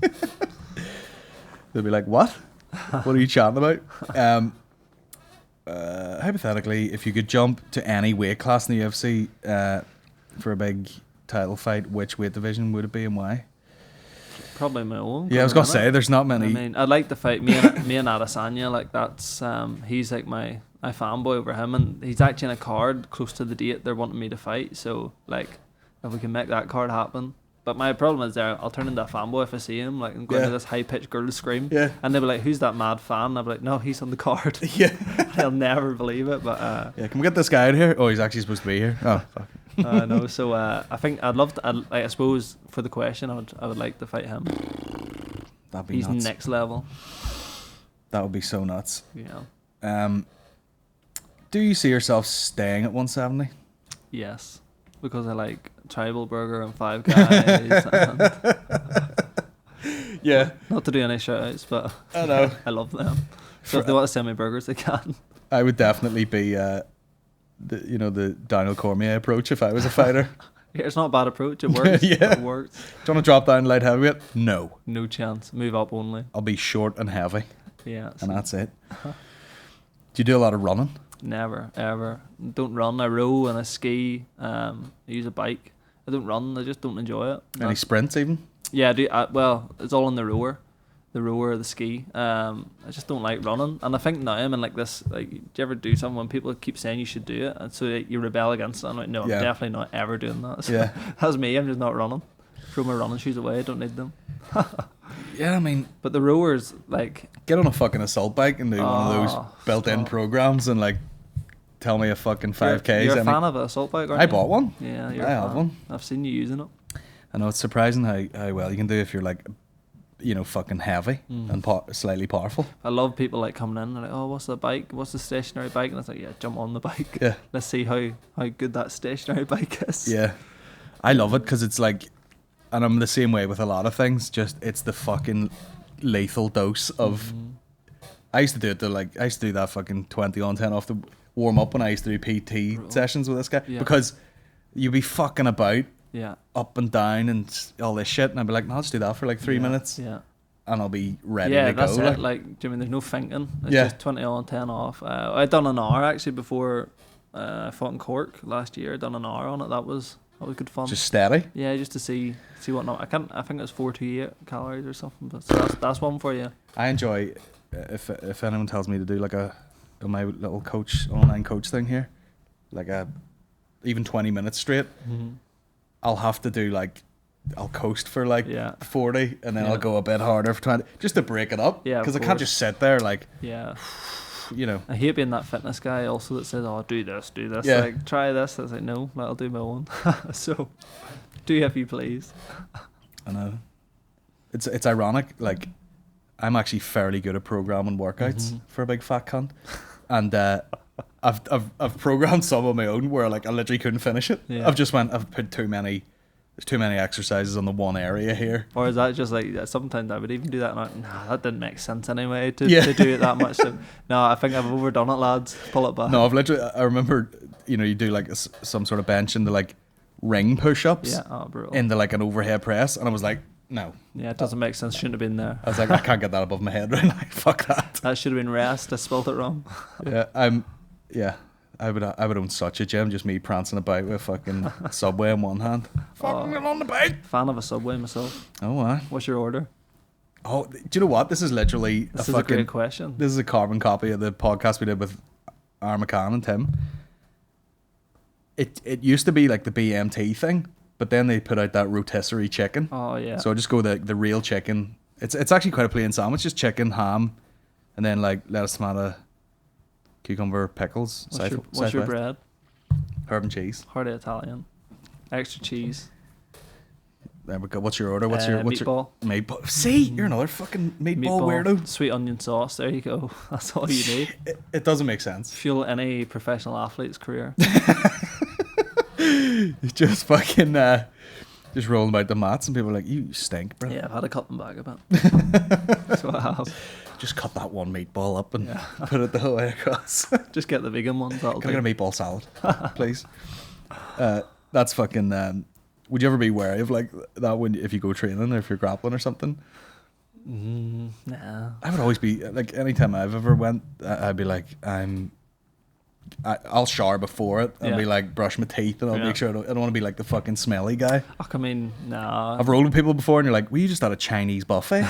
They'll be like, what? What are you chatting about? Hypothetically, if you could jump to any weight class in the UFC for a big title fight, which weight division would it be and why? Probably my own. Yeah, I was gonna say there's not many. I mean, I'd like to fight me and Adesanya. Like that's he's like my fanboy over him, and he's actually in a card close to the date they're wanting me to fight. So like, if we can make that card happen. But my problem is there, I'll turn into a fanboy if I see him. Like I'm going to this high pitched girl scream. Yeah. And they'll be like, "Who's that mad fan?" And I'll be like, "No, he's on the card." Yeah. They'll never believe it. But yeah, can we get this guy out here? Oh, he's actually supposed to be here. Oh, fuck. No, so I think I'd love to. I suppose for the question, I would like to fight him. That'd be He's nuts. Next level. That would be so nuts. Yeah. Do you see yourself staying at 170? Yes, because I like Tribal Burger and Five Guys. Yeah. Not to do any shout outs, but I know. I love them. So if they want to send me burgers, they can. I would definitely be the Daniel Cormier approach if I was a fighter. Yeah, it's not a bad approach. It works. Yeah. It works. Do you want to drop down light heavyweight? No. No chance. Move up only. I'll be short and heavy. Yeah. and that's it. Do you do a lot of running? Never, ever. Don't run. I row and I ski. I use a bike. I don't run. I just don't enjoy it. Any sprints even? Yeah, I do. Well, it's all in the rower, the ski. I just don't like running, and I think now I'm in like this. Like, do you ever do something when people keep saying you should do it, and so you rebel against it? I'm like, no, I'm definitely not ever doing that. So Yeah, that's me. I'm just not running. Throw my running shoes away. I don't need them. yeah. I mean, But the rowers, like, get on a fucking assault bike and do one of those built-in programs and like tell me a fucking 5Ks. You're a fan of an assault bike, aren't I you? bought one. Yeah, I have one. I've seen you using it. I know it's surprising how well you can do if you're like, fucking heavy and slightly powerful. I love people like coming in and like, oh, what's the bike? What's the stationary bike? And it's like, yeah, jump on the bike. Yeah. Let's see how good that stationary bike is. Yeah, I love it because it's like, and I'm the same way with a lot of things. Just it's the fucking lethal dose of. I used to do it I used to do that fucking 20 on 10 off the warm up when I used to do PT sessions with this guy because you'd be fucking about. Yeah. Up and down and all this shit, and I'd be like, no, I'll just do that for like 3 minutes, and I'll be ready to go. Yeah, that's it. Like, do you mean there's no thinking? It's just 20 on, 10 off. I'd done an hour actually before I fought in Cork last year. I'd done an hour on it. That was good fun. Just steady. Yeah, just to see what not. I think it was 428 calories or something. But so that's one for you. I enjoy if anyone tells me to do like my little online coach thing here, like even 20 minutes straight. I'll have to do like, I'll coast for like 40 and then I'll go a bit harder for 20 just to break it up. Yeah, because I can't just sit there like, I hate being that fitness guy also that says, oh, do this, like try this. I was like, no, I'll do my own. So do if you please. I know. It's ironic, like I'm actually fairly good at programming workouts for a big fat cunt, and I've programmed some of my own where like I literally couldn't finish it. Yeah. I've put too many exercises on the one area here. Or is that just like, sometimes I would even do that and that didn't make sense anyway to do it that much. So no, I think I've overdone it, lads. Pull it back. No, I remember, you do like some sort of bench into like ring push-ups. Yeah, brutal. Into like an overhead press, and I was like, no. Yeah, it doesn't make sense. Shouldn't have been there. I was like, I can't get that above my head right now. Fuck that. That should have been rest. I spelled it wrong. I would own such a gym, just me prancing about with fucking Subway in one hand. Fucking on the bike. Fan of a Subway myself. Oh, wow. What's your order? Oh, do you know what? This is literally a great question. This is a carbon copy of the podcast we did with R. McKee and Tim. It used to be like the BMT thing, but then they put out that rotisserie chicken. Oh, yeah. So I just go the real chicken. It's actually quite a plain sandwich, just chicken, ham, and then like lettuce, tomato, cucumber, pickles. What's your bread? Herb and cheese. Hearty Italian. Extra cheese. There we go. What's your order? What's your meatball? Meatball. See, you're another fucking meatball weirdo. Sweet onion sauce. There you go. That's all you need. It doesn't make sense. Fuel any professional athlete's career. Just fucking just rolling about the mats, and people are like, "You stink, bro." Yeah, I've had to cut them back a bit. That's what I have. Just cut that one meatball up and put it the whole way across. Just get the vegan ones. Can I get a meatball salad, please? That's fucking. Would you ever be wary of like that if you go training or if you're grappling or something? Nah. I would always be like, anytime I've ever went, I'd be like, I'll shower before it and be like, brush my teeth, and I'll make sure I don't want to be like the fucking smelly guy. I mean, nah. I've rolled with people before and you're like, well, you just had a Chinese buffet.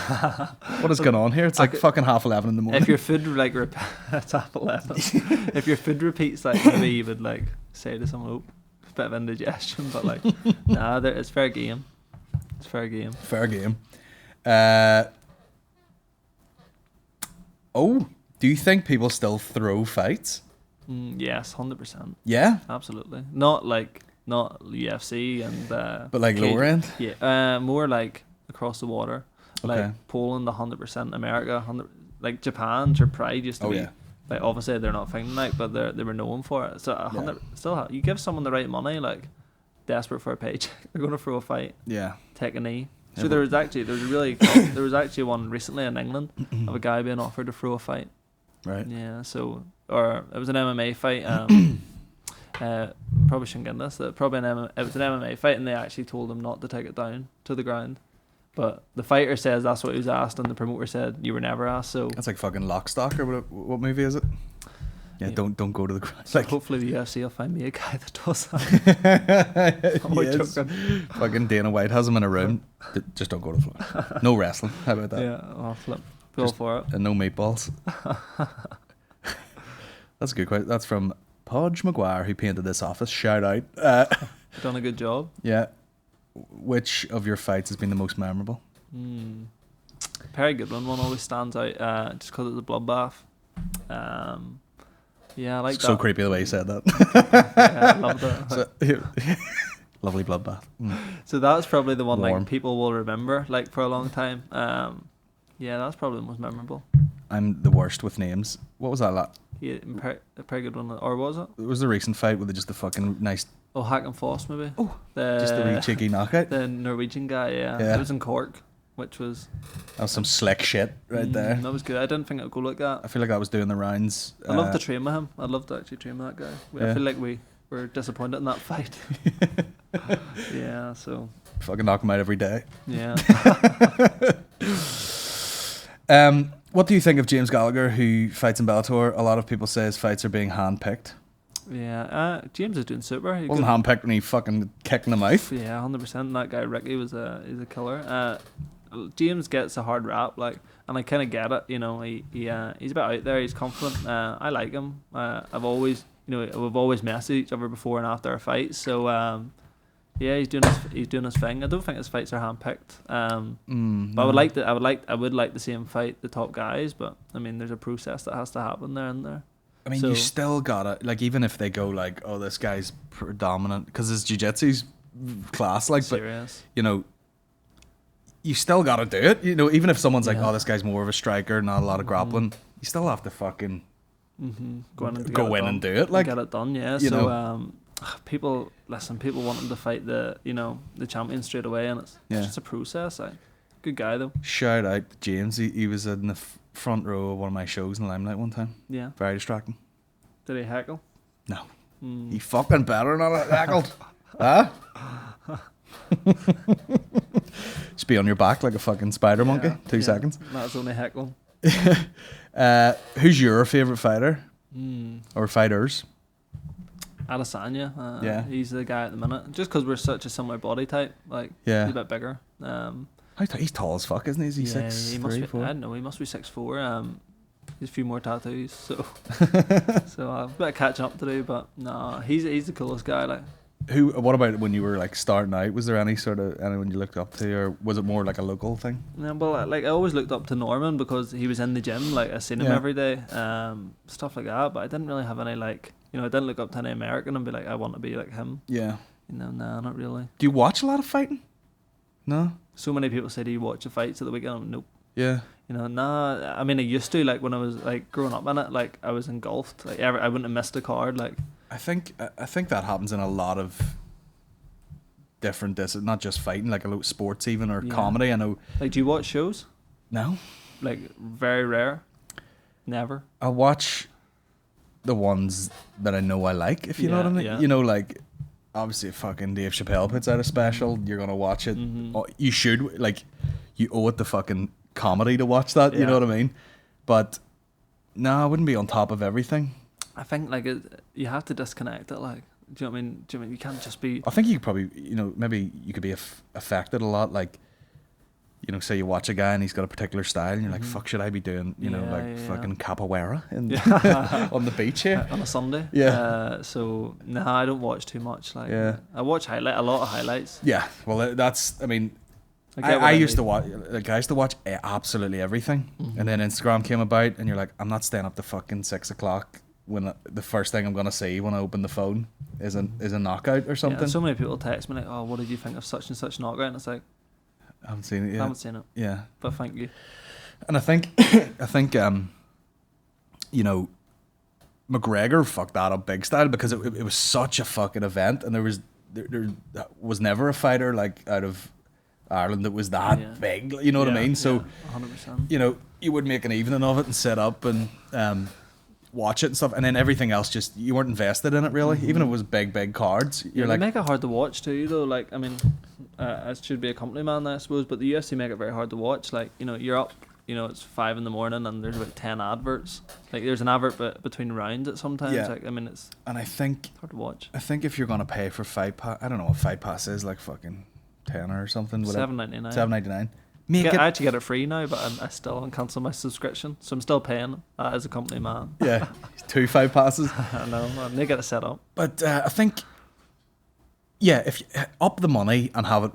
What is going on here? It's like fucking 11:30 in the morning. If your food like it's 11:30. If your food repeats, like maybe you would like say to someone, a bit of indigestion, but like nah, it's fair game. It's fair game. Fair game. Do you think people still throw fights? Yes, 100%. Yeah, absolutely. Not UFC and but like lower end. Yeah, more like across the water, like Poland 100%, America 100%, like Japan. Their pride used to be like, obviously they're not fighting like, but they were known for it. So 100 still you give someone the right money, like desperate for a paycheck, they're gonna throw a fight. Yeah, take a knee. So there was actually one recently in England of a guy being offered to throw a fight. Right. Yeah. So, or it was an MMA fight. Probably shouldn't get this. It was an MMA fight, and they actually told him not to take it down to the ground. But the fighter says that's what he was asked, and the promoter said you were never asked. So That's like fucking Lock, Stock, or what movie is it? Yeah, Yeah. don't go to the ground. so Like, hopefully the UFC will find me a guy that does that. I'm only yes. joking. Fucking Dana White has him in a room. Just don't go to the floor. No wrestling. How about that? Yeah, I'll flip. Go Just- for it. And no meatballs. That's a good question. That's from Podge McGuire, who painted this office. Shout out. Done a good job. Yeah. Which of your fights has been the most memorable? Perry Goodwin one always stands out just because it's a bloodbath. Yeah, I like So that. creepy the way you said that. Yeah, I loved it. So, lovely bloodbath. So that's probably the one Warm. like people will remember like for a long time. Yeah, that's probably the most memorable. I'm the worst with names. What was that? Yeah, Perry Goodwin, or was it? It was the recent fight with just the fucking nice, Oh, Hack and Foss maybe. Oh, just the wee cheeky knockout. The Norwegian guy. Yeah. Yeah. It was in Cork, which was That was some slick shit right there. That was good. I didn't think it would go like that. I feel like that was doing the rounds. I love to train with him. I'd love to actually train with that guy. Yeah. I feel like we were disappointed in that fight. Yeah, so fucking knock him out every day. yeah. What do you think of James Gallagher, who fights in Bellator? A lot of people say his fights are being handpicked. Yeah. James is doing super. He Wasn't handpicked when he fucking kicked in the mouth. Yeah, 100%. That guy Ricky is a killer. James gets a hard rap, like, and I kind of get it. You know, he's a bit out there. He's confident. I like him. We've always messaged each other before and after our fights. So yeah, he's doing his thing. I don't think his fights are handpicked. But I would like to see him fight the top guys. But I mean, there's a process that has to happen there and there. I mean, So- you still gotta, like, even if they go like, oh, this guy's predominant, because his jiu-jitsu's class, like, but Serious. you know, you still gotta do it. You know, even if someone's like, Yeah. oh, this guy's more of a striker, not a lot of grappling, you still have to fucking Go in and do it. Like, get it done. Yeah. you So know. people want him to fight the champion straight away, and it's Yeah. just a process. Good guy though. shout out to James. He was in the front row of one of my shows in Limelight one time. Yeah. Very distracting. Did he heckle? No. Mm. He fucking better not have heckled. Huh? Just be on your back like a fucking spider monkey. 2 seconds. That's only heckling. Who's your favourite fighter? Mm. Or fighters? Adesanya. Yeah. He's the guy at the minute. Just because we're such a similar body type. Like, Yeah. he's a bit bigger. He's tall as fuck, isn't he? Is he Yeah, 6'3", be, 4"? I don't know. He must be 6'4". He's a few more tattoos, so so I've a bit of catching up to do. But no, he's the coolest guy. Like, What about when you were like starting out? Was there anyone you looked up to, or was it more like a local thing? yeah, well, like I always looked up to Norman because he was in the gym. Like I seen him Yeah. every day, stuff like that. But I didn't really have any I didn't look up to any American and be like, I want to be like him. Yeah. Nah, not really. Do you watch a lot of fighting? No. So many people say, do you watch the fights at the weekend? I'm, nope. Yeah. Nah. I mean, I used to, like when I was like growing up in it. Like I was engulfed. Like I wouldn't have missed a card. Like I think that happens in a lot of different not just fighting, like a lot of sports even, or Yeah. comedy. I know. do you watch shows? No. Like very rare. Never. I watch the ones that I know I like, if you know what I mean. Yeah. You know, like, obviously fucking Dave Chappelle puts out a special, you're going to watch it. Mm-hmm. Oh, you should, like, you owe it to fucking comedy to watch that, you know Yeah. what I mean? But, no, I wouldn't be on top of everything. I think like you have to disconnect it. Like, do you know what I mean? You can't just be. I think you could probably, maybe you could be affected a lot, like, say you watch a guy and he's got a particular style and you're like, fuck, should I be doing, fucking capoeira on the beach here? On a Sunday. Yeah. So I don't watch too much. Like, Yeah. I watch a lot of highlights. Yeah, well, that's, I mean, get what I I used to mean. watch, like, I used to watch absolutely everything, and then Instagram came about, and you're like, I'm not staying up to fucking 6 o'clock when the first thing I'm gonna see when I open the phone is a knockout or something. Yeah, so many people text me like, "Oh, what did you think of such and such knockout?" And it's like, I haven't seen it yet. I haven't seen it, Yeah, but thank you. and I think, McGregor fucked that up big style because it was such a fucking event, and there was never a fighter like out of Ireland that was that Yeah. big. You know what I mean? So. 100%. You would make an evening of it and set up, and watch it and stuff, and then everything else just you weren't invested in it really. Even if it was big cards, you're like, they make it hard to watch too, though. Like, I mean, it should be a company man, I suppose, but the UFC make it very hard to watch. Like, you know, you're up, you know, it's 5 a.m. and there's about 10 adverts. Like, there's an advert between rounds at sometimes. Yeah. Like, I mean, it's hard to watch. I think if you're gonna pay for Fight Pass, I don't know what Fight Pass is, like fucking tenner or something. $7.99. $7.99. I actually get it free now, but I still haven't cancelled my subscription, so I'm still paying as a company man. Yeah, 2 Fight Passes. I know, man. They get it set up. But I think, yeah, if you up the money and have it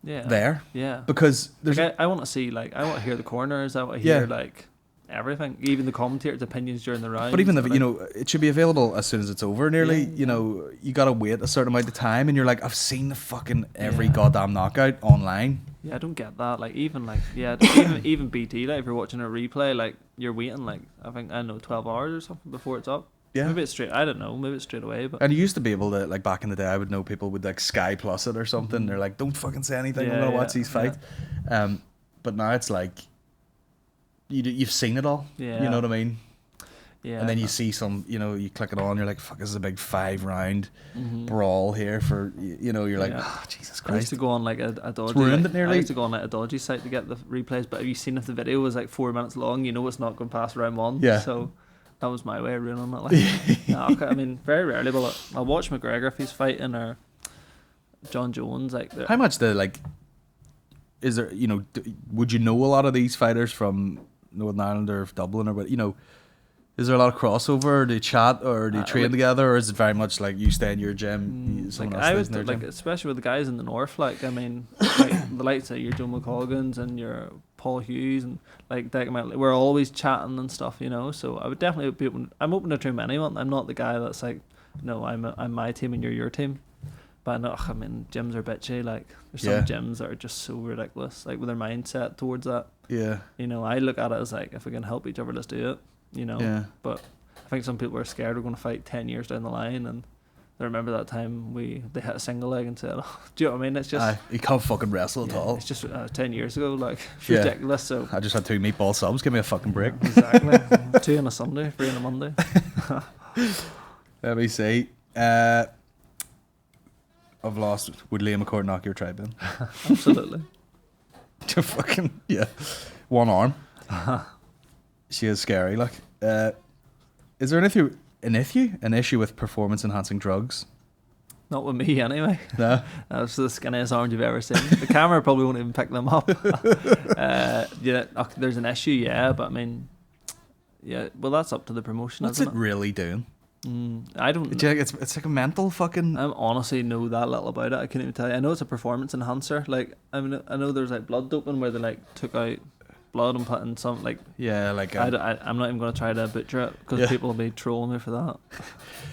there, because there's like, I want to see, like, I want to hear the corners. I want to hear like everything, even the commentators' opinions during the round. But even you know, it should be available as soon as it's over. Nearly, you know, you gotta wait a certain amount of time, and you're like, I've seen the fucking every goddamn knockout online. Yeah, I don't get that. Like, even even BT, like, if you're watching a replay, like, you're waiting, like, I think, I don't know, 12 hours or something before it's up. Yeah. Maybe it's straight. I don't know. Maybe it's straight away. But and you used to be able to, like, back in the day, I would know people would like Sky Plus it or something. They're like, don't fucking say anything. I'm gonna watch these fights. Yeah. But now it's like you've seen it all. Yeah. You know what I mean? Yeah. And then you see some, you know, you click it on, you're like, fuck, this is a big 5-round brawl here for, you know, you're like, oh, Jesus Christ. I used to go on like a dodgy. It's ruined it nearly. I used to go on like a dodgy site to get the replays, but have you seen if the video was like 4 minutes long, you know it's not going past round 1. Yeah. So that was my way of ruining it. Like, I mean, very rarely, but I'll watch McGregor if he's fighting, or John Jones. Like, how much is there, you know, would you know a lot of these fighters from Northern Ireland or Dublin, or what, you know, is there a lot of crossover? Or do you chat, or do you train together, or is it very much like you stay in your gym? Like, I would like, especially with the guys in the north. Like, I mean, like the likes of your Joe McColgans and your Paul Hughes and like we're always chatting and stuff, you know. So I would definitely be open. I'm open to train anyone. I'm not the guy that's like, no, I'm my team and you're your team. But no, I mean, gyms are bitchy. Like, there's some gyms that are just so ridiculous. Like, with their mindset towards that. Yeah. You know, I look at it as like, if we can help each other, let's do it. You know, but I think some people are scared we're going to fight 10 years down the line, and they remember that time they hit a single leg and said, oh, do you know what I mean? It's just you can't fucking wrestle at all. It's just 10 years ago, like, it's ridiculous. So I just had 2 meatball subs. Give me a fucking break. Exactly. 2 on a Sunday, 3 on a Monday. Let me see. I've lost. Would Liam McCourt knock your tribe in? Absolutely. Fucking one arm. She is scary. Like, is there an issue with performance enhancing drugs? Not with me, anyway. No. That's the skinniest arms you've ever seen. The camera probably won't even pick them up. There's an issue, but I mean, well, that's up to the promotion. What's it really doing? I don't know. It's like a mental fucking. I honestly know that little about it. I couldn't even tell you. I know it's a performance enhancer. Like, I mean, I know there's like blood doping where they like took out blood and put in some like. Yeah, like I'm not even going to try to butcher it because people will be trolling me for that.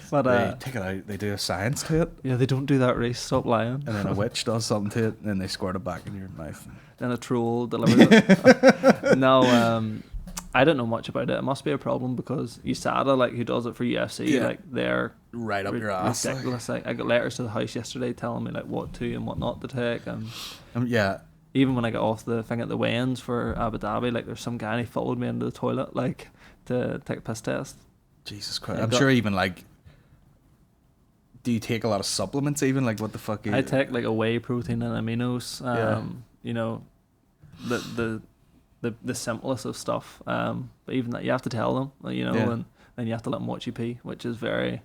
But they take it out. They do a science to it. Yeah, they don't do that, Rhys. Stop lying. And then a witch does something to it, and then they squirt it back in your mouth. Then a troll delivers it. No, I don't know much about it. It must be a problem because USADA, like, who does it for UFC, like, they're right up your ass. Ridiculous. Like, I got letters to the house yesterday telling me like what to and what not to take. Yeah. Even when I got off the thing at the weigh-ins for Abu Dhabi, like, there's some guy and he followed me into the toilet, like, to take a piss test. Jesus Christ! I'm sure even like. Do you take a lot of supplements? Even like what the fuck? I take like a whey protein and aminos. You know, the simplest of stuff. But even that, you have to tell them, you know, and then you have to let them watch you pee, which is very.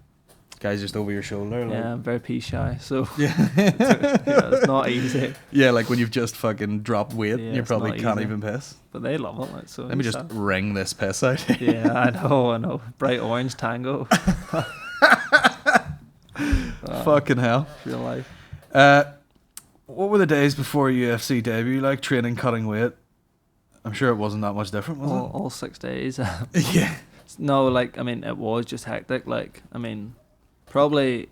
Guys just over your shoulder. Like. Yeah, I'm very pee shy, so it's not easy. Yeah, like when you've just fucking dropped weight, you probably can't even piss. But they love it, like, so. Let me just wring this piss out. Yeah, I know. Bright orange tango. Fucking hell. Real life. What were the days before UFC debut like? Training, cutting weight. I'm sure it wasn't that much different, was it? All 6 days. Yeah. No, like, I mean, it was just hectic. Like, I mean, probably,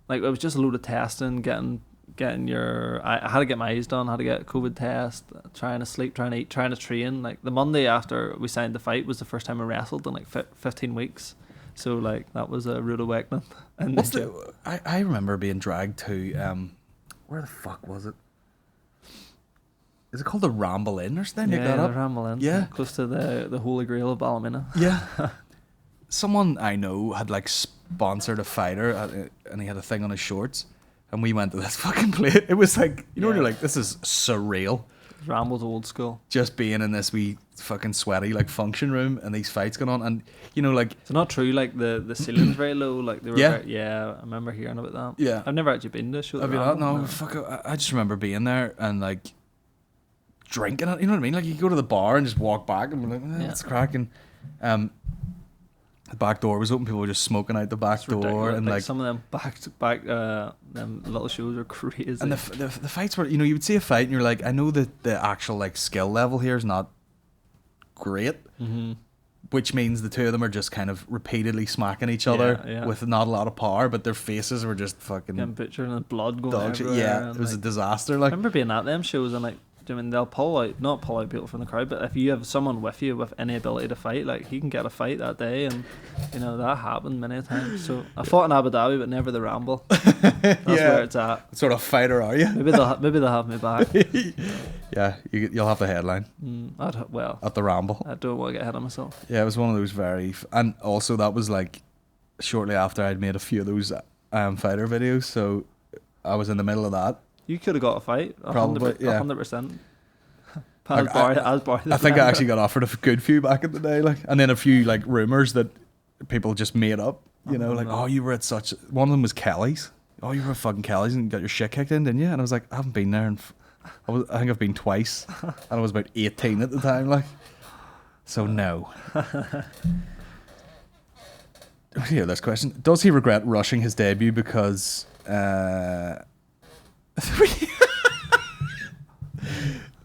like, it was just a load of testing, getting your. I had to get my eyes done. I had to get a COVID test. Trying to sleep, trying to eat, trying to train. Like, the Monday after we signed the fight was the first time I wrestled in like 15 weeks. So like that was a rude awakening. And I remember being dragged to where the fuck was it? Is it called the Ramble Inn or something? Yeah, the Ramble Inn. Yeah, close to the Holy Grail of Ballymena. Yeah. someone I know had like sponsored a fighter, and he had a thing on his shorts, and we went to this fucking place. It was like, you know, you're like, this is surreal. Ramble's old school. Just being in this wee fucking sweaty like function room and these fights going on, and you know, like, it's not true. Like the ceiling's very low. Like they were. Yeah. Yeah, I remember hearing about that. Yeah. I've never actually been to a show. Have you not? No, fuck. I just remember being there and like drinking it. You know what I mean? Like you go to the bar and just walk back and be like, it's cracking. The back door was open. People were just smoking out the back door, and like some of them back them little shows are crazy. And the fights were, you know, you would see a fight and you're like, I know that the actual like skill level here is not great, which means the two of them are just kind of repeatedly smacking each other with not a lot of power, but their faces were just fucking getting butchered and blood going dog shit. everywhere. Yeah, it was a disaster. Like, I remember being at them shows and like, I mean, they'll not pull out people from the crowd, but if you have someone with you with any ability to fight, like he can get a fight that day, and you know that happened many times. So I fought in Abu Dhabi, but never the Ramble. That's where it's at. What sort of fighter are you? Maybe they'll have me back. Yeah, you'll have the headline. At the Ramble. I don't want to get ahead of myself. Yeah, it was one of those and also that was like shortly after I'd made a few of those fighter videos, so I was in the middle of that. You could have got a fight. Probably, 100%. I think I actually got offered a good few back in the day, like, and then a few like rumors that people just made up. You know, like, oh, you were at such. One of them was Kelly's. Oh, you were at fucking Kelly's and got your shit kicked in, didn't you? And I was like, I haven't been there, and I think I've been twice, and I was about 18 at the time, like. So no. Hear this question: does he regret rushing his debut because?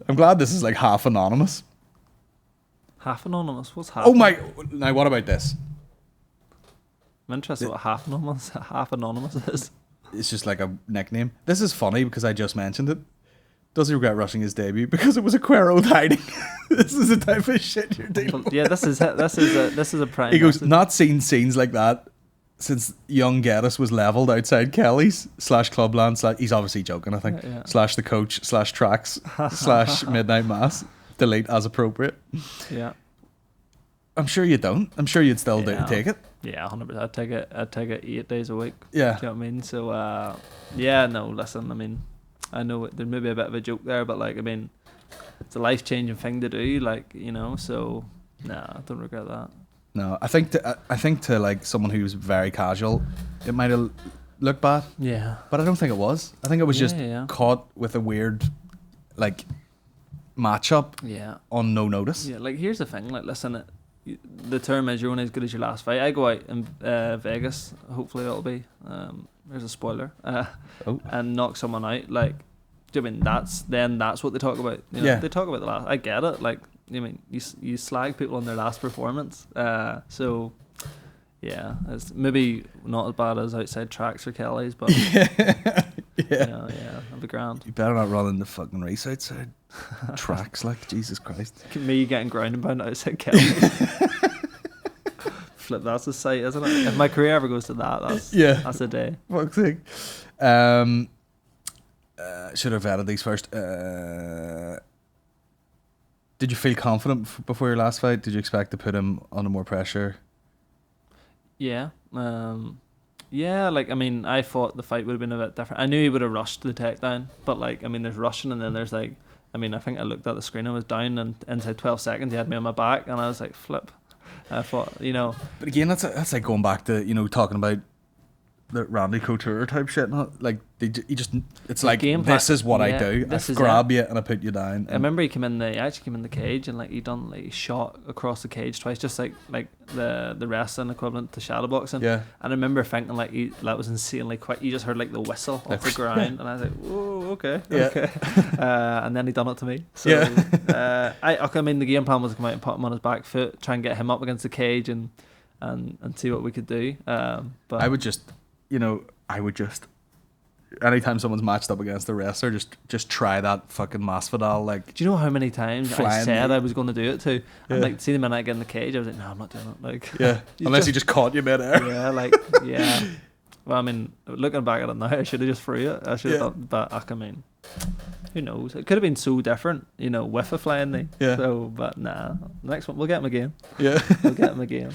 I'm glad this is like half anonymous. Half anonymous? What's half? Oh my! Now what about this? I'm interested what half anonymous is. It's just like a nickname. This is funny because I just mentioned it. Does he regret rushing his debut because it was a queer old hiding? This is the type of shit you're dealing with. Yeah, this is a prime. He goes, message. not seen scenes like that since young Geddis was levelled outside Kelly's / Clubland / he's obviously joking, I think, / the coach / tracks / midnight mass. Delete as appropriate. Yeah. I'm sure you don't. I'm sure you'd still take it. Yeah, 100%. I'd take it 8 days a week. Yeah. Do you know what I mean? So, yeah, no, listen, I mean, I know there may be a bit of a joke there, but like, I mean, it's a life-changing thing to do, like, you know, so, nah, I don't regret that. No, I think to like someone who's very casual, it might have looked bad. Yeah. But I don't think it was. I think it was just caught with a weird, like, matchup on no notice. Yeah, like, here's the thing, like, listen, the term is you're only as good as your last fight. I go out in Vegas, hopefully it'll be, there's a spoiler, and knock someone out, like, do you mean that's what they talk about? You know, they talk about the last. I get it, like, I mean, you slag people on their last performance, so yeah, it's maybe not as bad as outside tracks or Kelly's, but yeah, that'd be grand. You better not run in the fucking race outside tracks, like, Jesus Christ. Me getting ground and pound outside Kelly's. Flip, that's a sight, isn't it? If my career ever goes to that, that's a day. Fuck's sake. Should have added these first. Did you feel confident before your last fight? Did you expect to put him under more pressure? Yeah. Yeah, like, I mean, I thought the fight would have been a bit different. I knew he would have rushed the takedown, but, like, I mean, there's rushing and then there's, like, I mean, I think I looked at the screen, I was down, and inside 12 seconds he had me on my back, and I was like, flip. I thought, you know. But again, that's like going back to, you know, talking about the Randy Couture type shit. Not like it's like, this is what I do. I grab you and I put you down. I remember he actually came in the cage and, like, he done, like, he shot across the cage twice, just like the wrestling equivalent to shadow boxing. Yeah. And I remember thinking, like, that was insanely quick. You just heard, like, the whistle off the ground, and I was like, whoa, okay. And then he done it to me. So I mean, the game plan was to come out and put him on his back foot, try and get him up against the cage and see what we could do. But I would just, anytime someone's matched up against a wrestler, just try that fucking Masvidal, like. Do you know how many times I said I was going to do it too? And, like, see the minute I get in the cage, I was like, no, I'm not doing it. Like, unless he just caught you mid-air. Yeah, like, yeah. Well, I mean, looking back at it now, I should have just threw it. I should have done, but I mean, who knows? It could have been so different, you know, with a flying knee. Yeah. So, but nah, next one we'll get him again. Yeah, we'll get him again.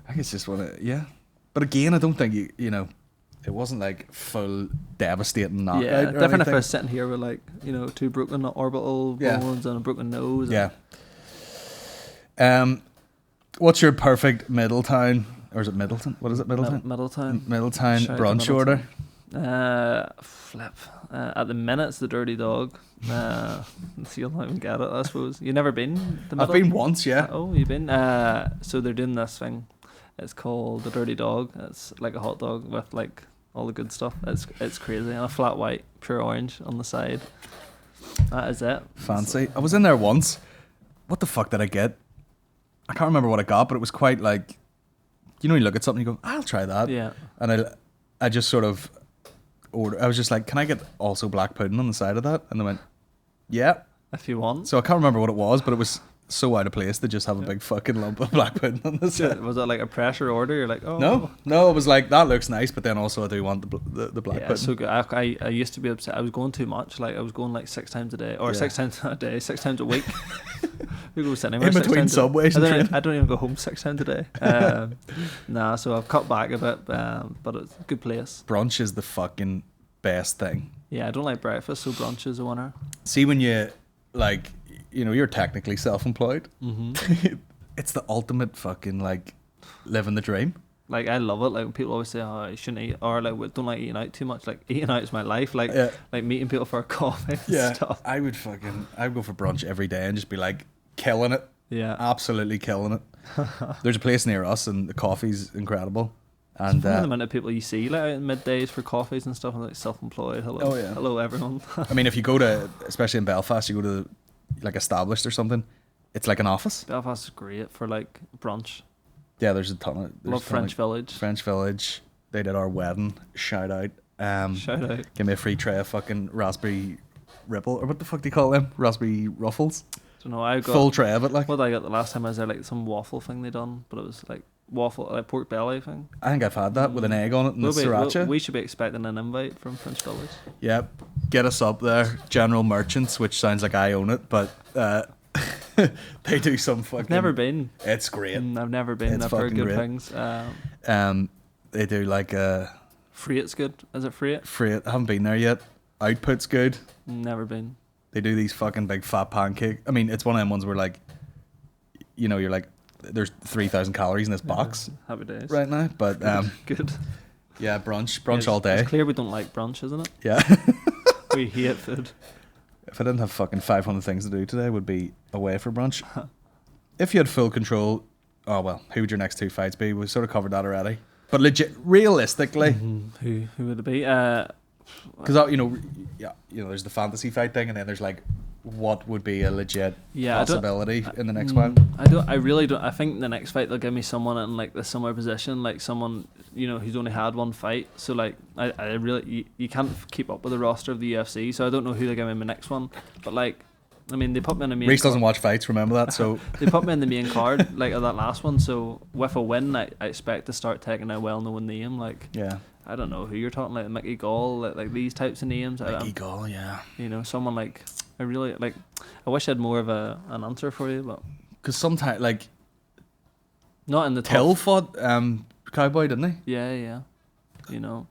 I think it's just one of, yeah. But again, I don't think you know, it wasn't like full devastating knockout. Yeah, or different if I anything. was sitting here with like, you know, 2 broken orbital bones and a broken nose. Yeah. What's your perfect Middletown, or is it Middleton? What is it, Middletown? Middletown. Middletown Shout out to brunch Middleton. order. At the minute, it's the Dirty Dog. You'll not even get it, I suppose. You never been? To I've been once, yeah. Oh, you've been? So they're doing this thing. It's called the Dirty Dog. It's like a hot dog with like all the good stuff. It's crazy. And a flat white, pure orange on the side. That is it. Fancy. I was in there once. What the fuck did I get? I can't remember what I got, but it was quite like, you know, you look at something, you go, I'll try that. Yeah. And I just sort of ordered. I was just like, can I get also black pudding on the side of that? And they went, yeah. If you want. So I can't remember what it was, but it was so out of place to just have a big fucking lump of black pudding on the side. Was it like a pressure order? You're like, oh. No, it was like, that looks nice, but then also I do want the black Yeah, pudding. so good. I used to be upset. I was going too much. Like I was going like 6 times a day, or 6 times a day, 6 times a week. We go sit anywhere in six between times subways and train. I don't even go home 6 times a day. Nah, so I've cut back a bit, but it's a good place. Brunch is the fucking best thing. Yeah, I don't like breakfast, so brunch is a winner. See, when you, like, you know, you're technically self-employed. Mm-hmm. It's the ultimate fucking, like, living the dream. Like I love it. Like when people always say, "Oh, you shouldn't eat," or like, "Don't like eating out too much." Like eating out is my life. Like like meeting people for a coffee and stuff. I'd go for brunch every day and just be like killing it. Yeah, Absolutely killing it. There's a place near us and the coffee's incredible. And And the amount of people you see like out in middays for coffees and stuff, and like self-employed. Hello, Oh, yeah. hello everyone. I mean, if you go to, especially in Belfast, you go to like Established or something, it's like an office. Belfast is great for like brunch. Yeah, there's a ton of Love French Village. French Village. They did our wedding. Shout out. Shout out. Give me a free tray of fucking raspberry ripple, or what the fuck do you call them? Raspberry ruffles. So no, I got Full tray of it, like. what I got the last time I was there, like some waffle thing they done, but it was like waffle, like pork belly thing. I think I've had that with an egg on it and the sriracha. We should be expecting an invite from French Village. Yep. Get us up there. General Merchants, which sounds like I own it, but they do some fucking... I've never been. It's great. I've never been. It's I've heard fucking good great. things. They do like a... Freight's good. Is it Freight? Freight. I haven't been there yet. Output's good. Never been. They do these fucking big fat pancake. I mean, it's one of them ones where like, you know, you're like, there's 3,000 calories in this box Happy days. right now. But Good. yeah, brunch It's- all day. It's clear we don't like brunch, isn't it? Yeah. We hate food. If I didn't have fucking 500 things to do today, would be away for brunch. If you had full control, oh well, who would your next 2 fights be? We sort of covered that already. But realistically, Who would it be? because you know, yeah, you know, there's the fantasy fight thing, and then there's like, what would be a legit Yeah, I don't- possibility in the next one? I really don't. I think the next fight they'll give me someone in like the similar position, like someone who's only had one fight. So like I really you can't keep up with the roster of the UFC. So I don't know who they give me in my next one. But like, I mean, they put me in the main. Rhys doesn't watch fights, remember that? So They put me in the main card like of that last one. So with a win, I expect to start taking a well-known name. Like yeah, I don't know who you're talking like McKee Gall, like these types of names. Mickey Gall, yeah. Someone like I really like. I wish I had more of an answer for you, but Because sometimes like not in the Till top. fought Cowboy, didn't he? Yeah.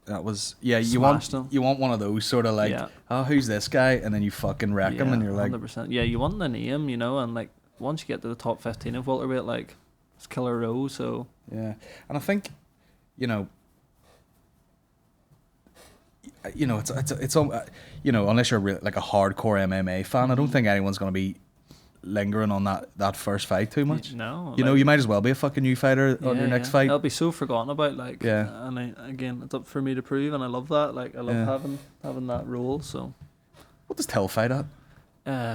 That was you Smashed him. want one of those sort of like, Yeah. oh, who's this guy, and then you fucking wreck him, and you're like, 100%. Yeah, you want the name, and like once you get to the top 15 of welterweight, like it's killer row. So yeah. And I think, it's unless you're like a hardcore MMA fan, I don't think anyone's gonna be lingering on that first fight too much. No, You might as well be a fucking new fighter on your next fight. I'll be so forgotten about. Like, Yeah. And again, it's up for me to prove, and I love that. Like, I love Yeah. having that role. So, What does Till fight at?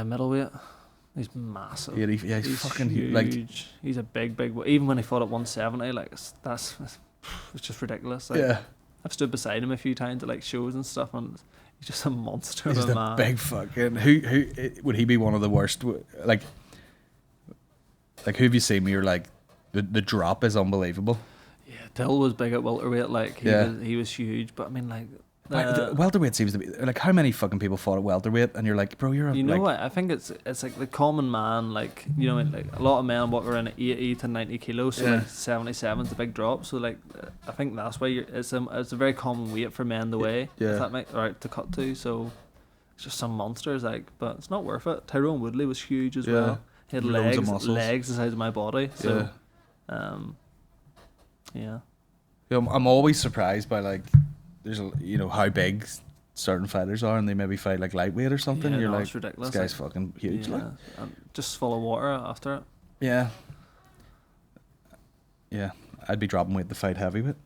middleweight, he's massive. He's fucking huge. like, He's a big. Even when he fought at 170, like it's just ridiculous. Like, yeah. I've stood beside him a few times at like shows and stuff, and he's just a monster He's of a a man. big fucking. Who would he be one of the worst? Like who have you seen where you're like, the drop is unbelievable. Yeah, Till was big at welterweight. Like he was huge, but I mean, like Welterweight seems to be like, how many fucking people fought at welterweight, and you're like, bro, you're You know like, what? I think it's like the common man, like, you know, like a lot of men walk around at 80 to 90 kilos, so Yeah. like 77 is a big drop. So like, I think that's why it's a very common weight for men to weigh. Yeah. If that to cut to. So it's just some monsters, like, but it's not worth it. Tyrone Woodley was huge as Yeah. well. He had Loads of muscles. legs the size of my body. So, yeah. I'm always surprised by like, how big certain fighters are, and they maybe fight like lightweight or something. Yeah, you're no, like, it's ridiculous. this guy's fucking huge. Yeah, Like, and just full of water after it. yeah, I'd be dropping weight to fight heavyweight.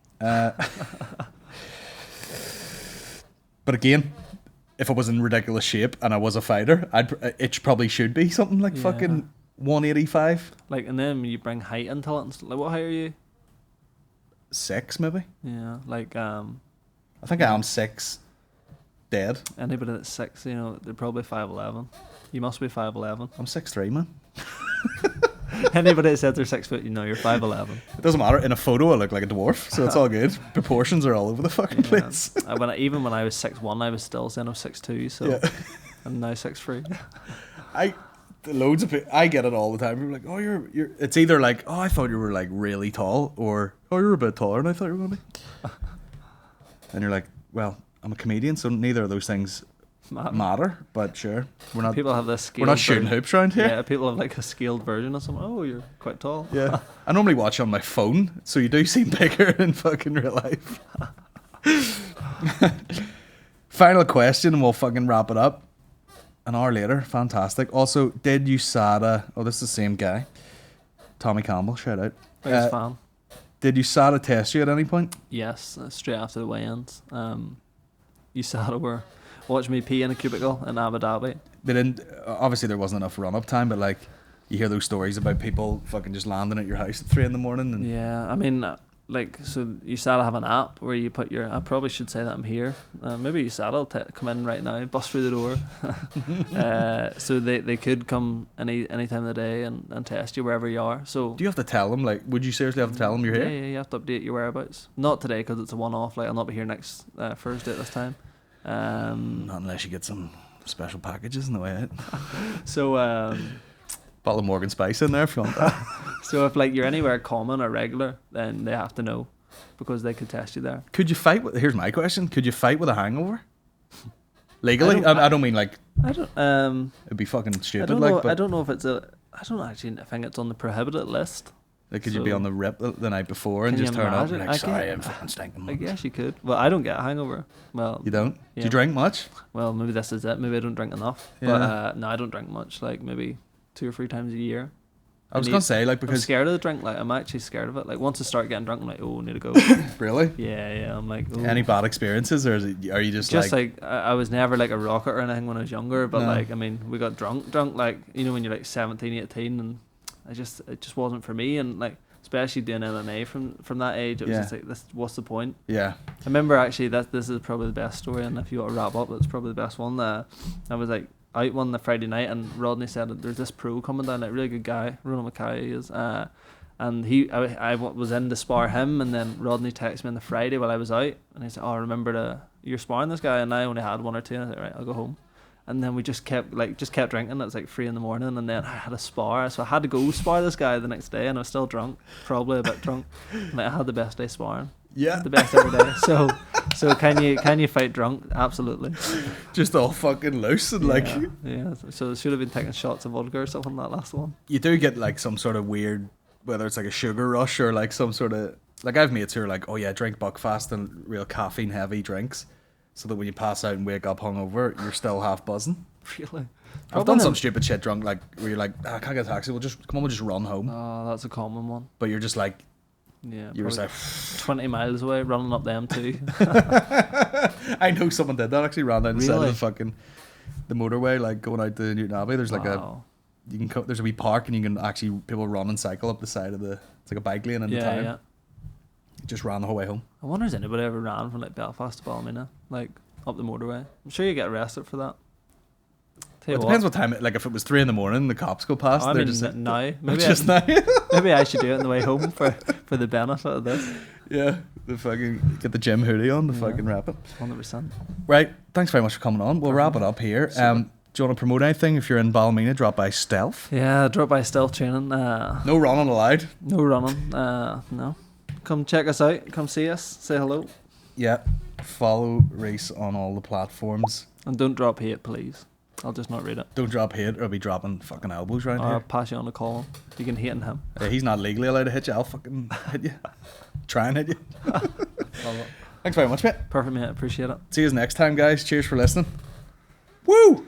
But again, if I was in ridiculous shape and I was a fighter, it probably should be something like fucking 185. Like, and then you bring height into it. And like, what height are you? 6 maybe. Yeah, like I think I am 6 dead. anybody that's 6, you know, they're probably 5'11". You must be 5'11". I'm 6'3", man. Anybody that says they're 6 foot, you know, you're 5'11". It doesn't matter. In a photo, I look like a dwarf, so it's all good. Proportions are all over the fucking place. Even when I was 6'1", I was still saying I was 6'2", so Yeah. I'm now 6'3". Loads of people, I get it all the time. People are like, oh, you're. It's either like, oh, I thought you were like really tall, or oh, you're a bit taller than I thought you were gonna be. And you're like, well, I'm a comedian, so neither of those things matter. But sure, we're not. People have this scaled. We're not shooting hoops around here. Yeah, people have like a scaled version of someone. Oh, you're quite tall. Yeah. I normally watch on my phone, so you do seem bigger in fucking real life. Final question, and we'll fucking wrap it up. An hour later, fantastic. Also, did USADA? Oh, this is the same guy. Tommy Campbell, shout out. Biggest fan. Did USADA test you at any point? Yes, straight after the weigh-ins. USADA were watching me pee in a cubicle in Abu Dhabi. They didn't. Obviously, there wasn't enough run-up time, but like, you hear those stories about people fucking just landing at your house at 3 a.m. And Yeah, I mean, like, so USADA have an app where you put your. I probably should say that I'm here. Maybe USADA will come in right now, bust through the door. So they could come any time of the day and test you wherever you are. So do you have to tell them? Like, would you seriously have to tell them you're here? Yeah, you have to update your whereabouts. Not today because it's a one-off. Like, I'll not be here next Thursday at this time. Not unless you get some special packages in the way out. So Bottle of Morgan Spice in there if you want that. so if like you're anywhere common or regular, then they have to know because they could test you there. Could you fight with? Here's my question: could you fight with a hangover? Legally, I don't mean like. I don't. It'd be fucking stupid. I don't like, know. but I don't know if it's a. I don't actually think it's on the prohibited list. like, could you be so- on the rip the night before and Can just you turn up? imagine? And I like, sorry, can't- I'm fucking stinking. I guess you could. Well, I don't get a hangover. Well, You don't? Do Yeah. you drink much? well, maybe this is it. Maybe I don't drink enough. Yeah. But no, I don't drink much. Like maybe 2 or 3 times a year. I was gonna say like I'm because scared of the drink. Like I'm actually scared of it. Like once I start getting drunk, I'm like, oh, I need to go. really. yeah. I'm like, oh. Any bad experiences, or are you just like I was never like a rocket or anything when I was younger, but No. like I mean we got drunk like, you know, when you're like 17, 18, and it just wasn't for me, and like especially doing MMA from that age, it was Yeah. just like, this, what's the point? yeah, I remember actually that this is probably the best story, and if you want to wrap up, that's probably the best one. I was like out one the Friday night, and Rodney said that there's this pro coming down, like really good guy, Ronald McKee is, and I was in to spar him, and then Rodney texted me on the Friday while I was out, and he said, oh, remember you're sparring this guy, and I only had 1 or 2, and I was like, right, I'll go home. And then we just kept drinking. It was like 3 a.m, and then I had a spar, so I had to go spar this guy the next day, and I was still drunk, probably a bit drunk. And I had the best day sparring, yeah. the best every day. So can you fight drunk? Absolutely. Just all fucking loose and like. Yeah. So I should have been taking shots of vodka or something that last one. You do get like some sort of weird, whether it's like a sugar rush or like some sort of like, I've mates who are like, oh yeah, drink Buckfast and real caffeine heavy drinks, so that when you pass out and wake up hungover, you're still half buzzing. Really? I've done some stupid shit drunk, like where you're like, I can't get a taxi. We'll just run home. Oh, that's a common one. But you're just like, Yeah. you're just probably like, 20 miles away, running up them too. I know someone did that actually. Ran down the side of Really? the fucking the motorway, like going out to Newton Abbey. There's like Wow. there's a wee park, and you can actually people run and cycle up the side of it's like a bike lane in the town. Yeah. Just ran the whole way home. I wonder if anybody ever ran from like Belfast to Ballymena, like up the motorway. I'm sure you get arrested for that. Tell you It depends what time. Like if it was 3 a.m, the cops go past. I they're mean, just now. just now. Maybe I should do it on the way home for the benefit of this. Yeah, the fucking get the gym hoodie on, the fucking wrap it. 100%. Right, thanks very much for coming on. We'll wrap it up here. Do you want to promote anything? If you're in Ballymena, drop by Stealth. Yeah, drop by stealth training. No running allowed. No running. No. Come check us out. Come see us. Say hello. Yeah, follow Rhys on all the platforms. And don't drop hate, please. I'll just not read it. Don't drop hate or I'll be dropping fucking elbows right I'll here. pass you on to Colin. You can hate on him. He's not legally allowed to hit you. I'll fucking hit you. Try and hit you. Thanks very much, mate. Perfect, mate. Appreciate it. See you next time, guys. Cheers for listening. Woo!